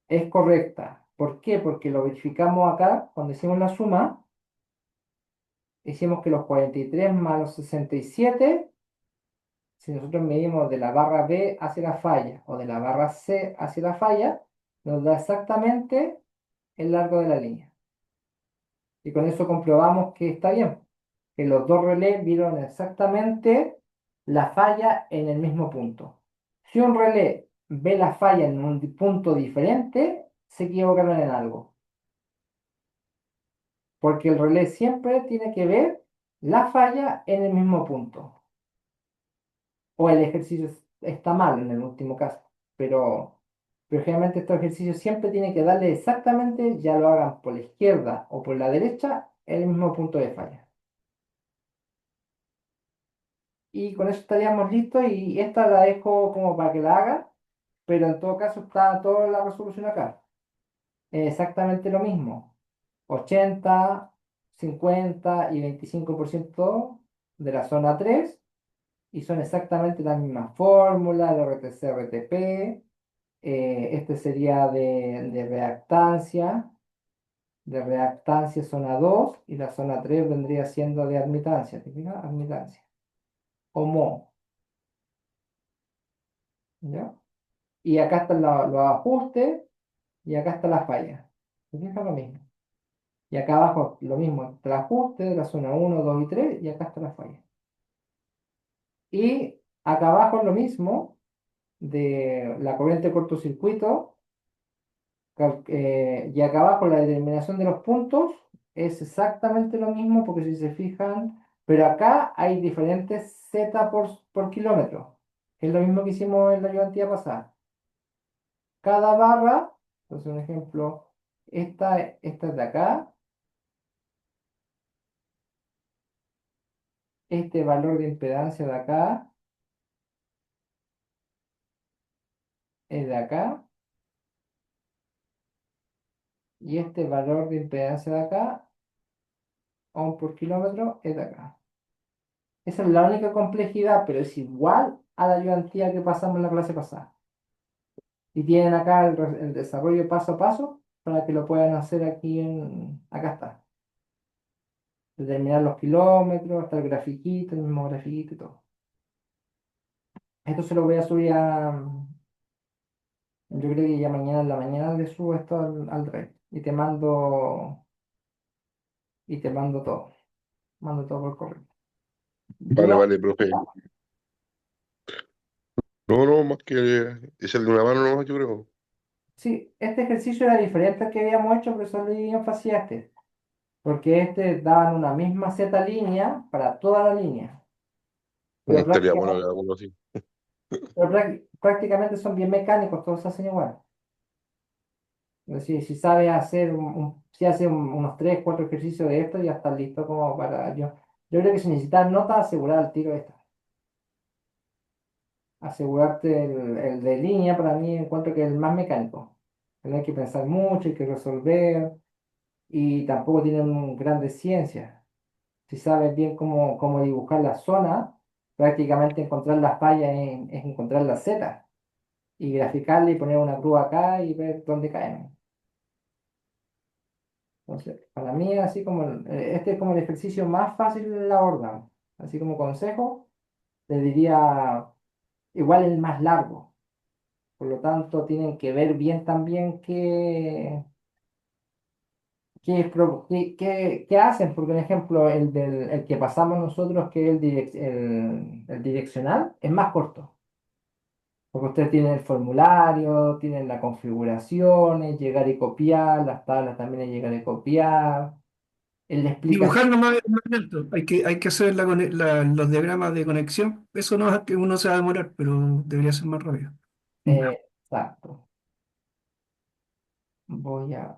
es correcta. ¿Por qué? Porque lo verificamos acá, cuando hicimos la suma, hicimos que los 43 más los 67, si nosotros medimos de la barra B hacia la falla o de la barra C hacia la falla, nos da exactamente el largo de la línea. Y con eso comprobamos que está bien, que los dos relés vieron exactamente la falla en el mismo punto. Si un relé ve la falla en un punto diferente, se equivocaron en algo, porque el relé siempre tiene que ver la falla en el mismo punto. O el ejercicio está mal en el último caso, pero generalmente estos ejercicios siempre tienen que darle exactamente, ya lo hagan por la izquierda o por la derecha, el mismo punto de falla. Y con eso estaríamos listos y esta la dejo como para que la haga, pero en todo caso está toda la resolución acá. Exactamente lo mismo. 80, 50 y 25% de la zona 3 y son exactamente la misma fórmula, el RTC, RTP, este sería de reactancia de reactancia zona 2 y la zona 3 vendría siendo de admitancia, ¿te fijas? Admitancia. O mho, ¿ya? Y acá están los ajustes y acá está la falla. ¿Te fijas? Lo mismo. Y acá abajo lo mismo, está el ajuste de la zona 1, 2 y 3 y acá está la falla. Y acá abajo lo mismo de la corriente de cortocircuito. Y acá abajo la determinación de los puntos es exactamente lo mismo porque si se fijan, pero acá hay diferentes Z por kilómetro. Es lo mismo que hicimos en la ayudantía pasada. Cada barra, entonces un ejemplo, esta es de acá, este valor de impedancia de acá es de acá, y este valor de impedancia de acá, ohm por kilómetro, es de acá. Esa es la única complejidad, pero es igual a la ayudantía que pasamos en la clase pasada. Y tienen acá el desarrollo paso a paso para que lo puedan hacer aquí acá está. Determinar los kilómetros, está el grafiquito, el mismo grafiquito y todo. Esto se lo voy a subir yo creo que ya mañana en la mañana le subo esto al Drive. Y te mando todo. Mando todo por correo. Vale, Yo, vale, profe. No, no, más que es el de una mano nomás, yo creo. sí, este ejercicio era diferente al que habíamos hecho, por eso le di énfasis a este. Porque este daban una misma Z línea para toda la línea. Pero Estaría bueno que prácticamente, haga uno así. prácticamente son bien mecánicos, todos se hacen igual. Es decir, si sabes hacer si haces unos 3 4 ejercicios de esto, ya estás listo como para yo creo que si necesitas notas, asegurar el tiro esta. Asegurarte el de línea, para mí encuentro que es el más mecánico. No hay que pensar mucho, hay que resolver, y tampoco tienen grandes ciencias. Si sabes bien cómo dibujar la zona, prácticamente encontrar las fallas es encontrar la Z y graficarla y poner una cruz acá y ver dónde caen. Entonces, para mí, así como este es como el ejercicio más fácil de la horda. Así como consejo, le diría igual el más largo. Por lo tanto, tienen que ver bien también qué hacen. Porque, por ejemplo, el que pasamos nosotros, que es el direccional, es más corto. Porque ustedes tienen el formulario, tienen las configuraciones, llegar y copiar, las tablas también es llegar y copiar. Él le explica. Dibujar nomás es más lento. Hay que hacer los diagramas de conexión. Eso no es que uno se va a demorar, pero debería ser más rápido. Exacto. Voy a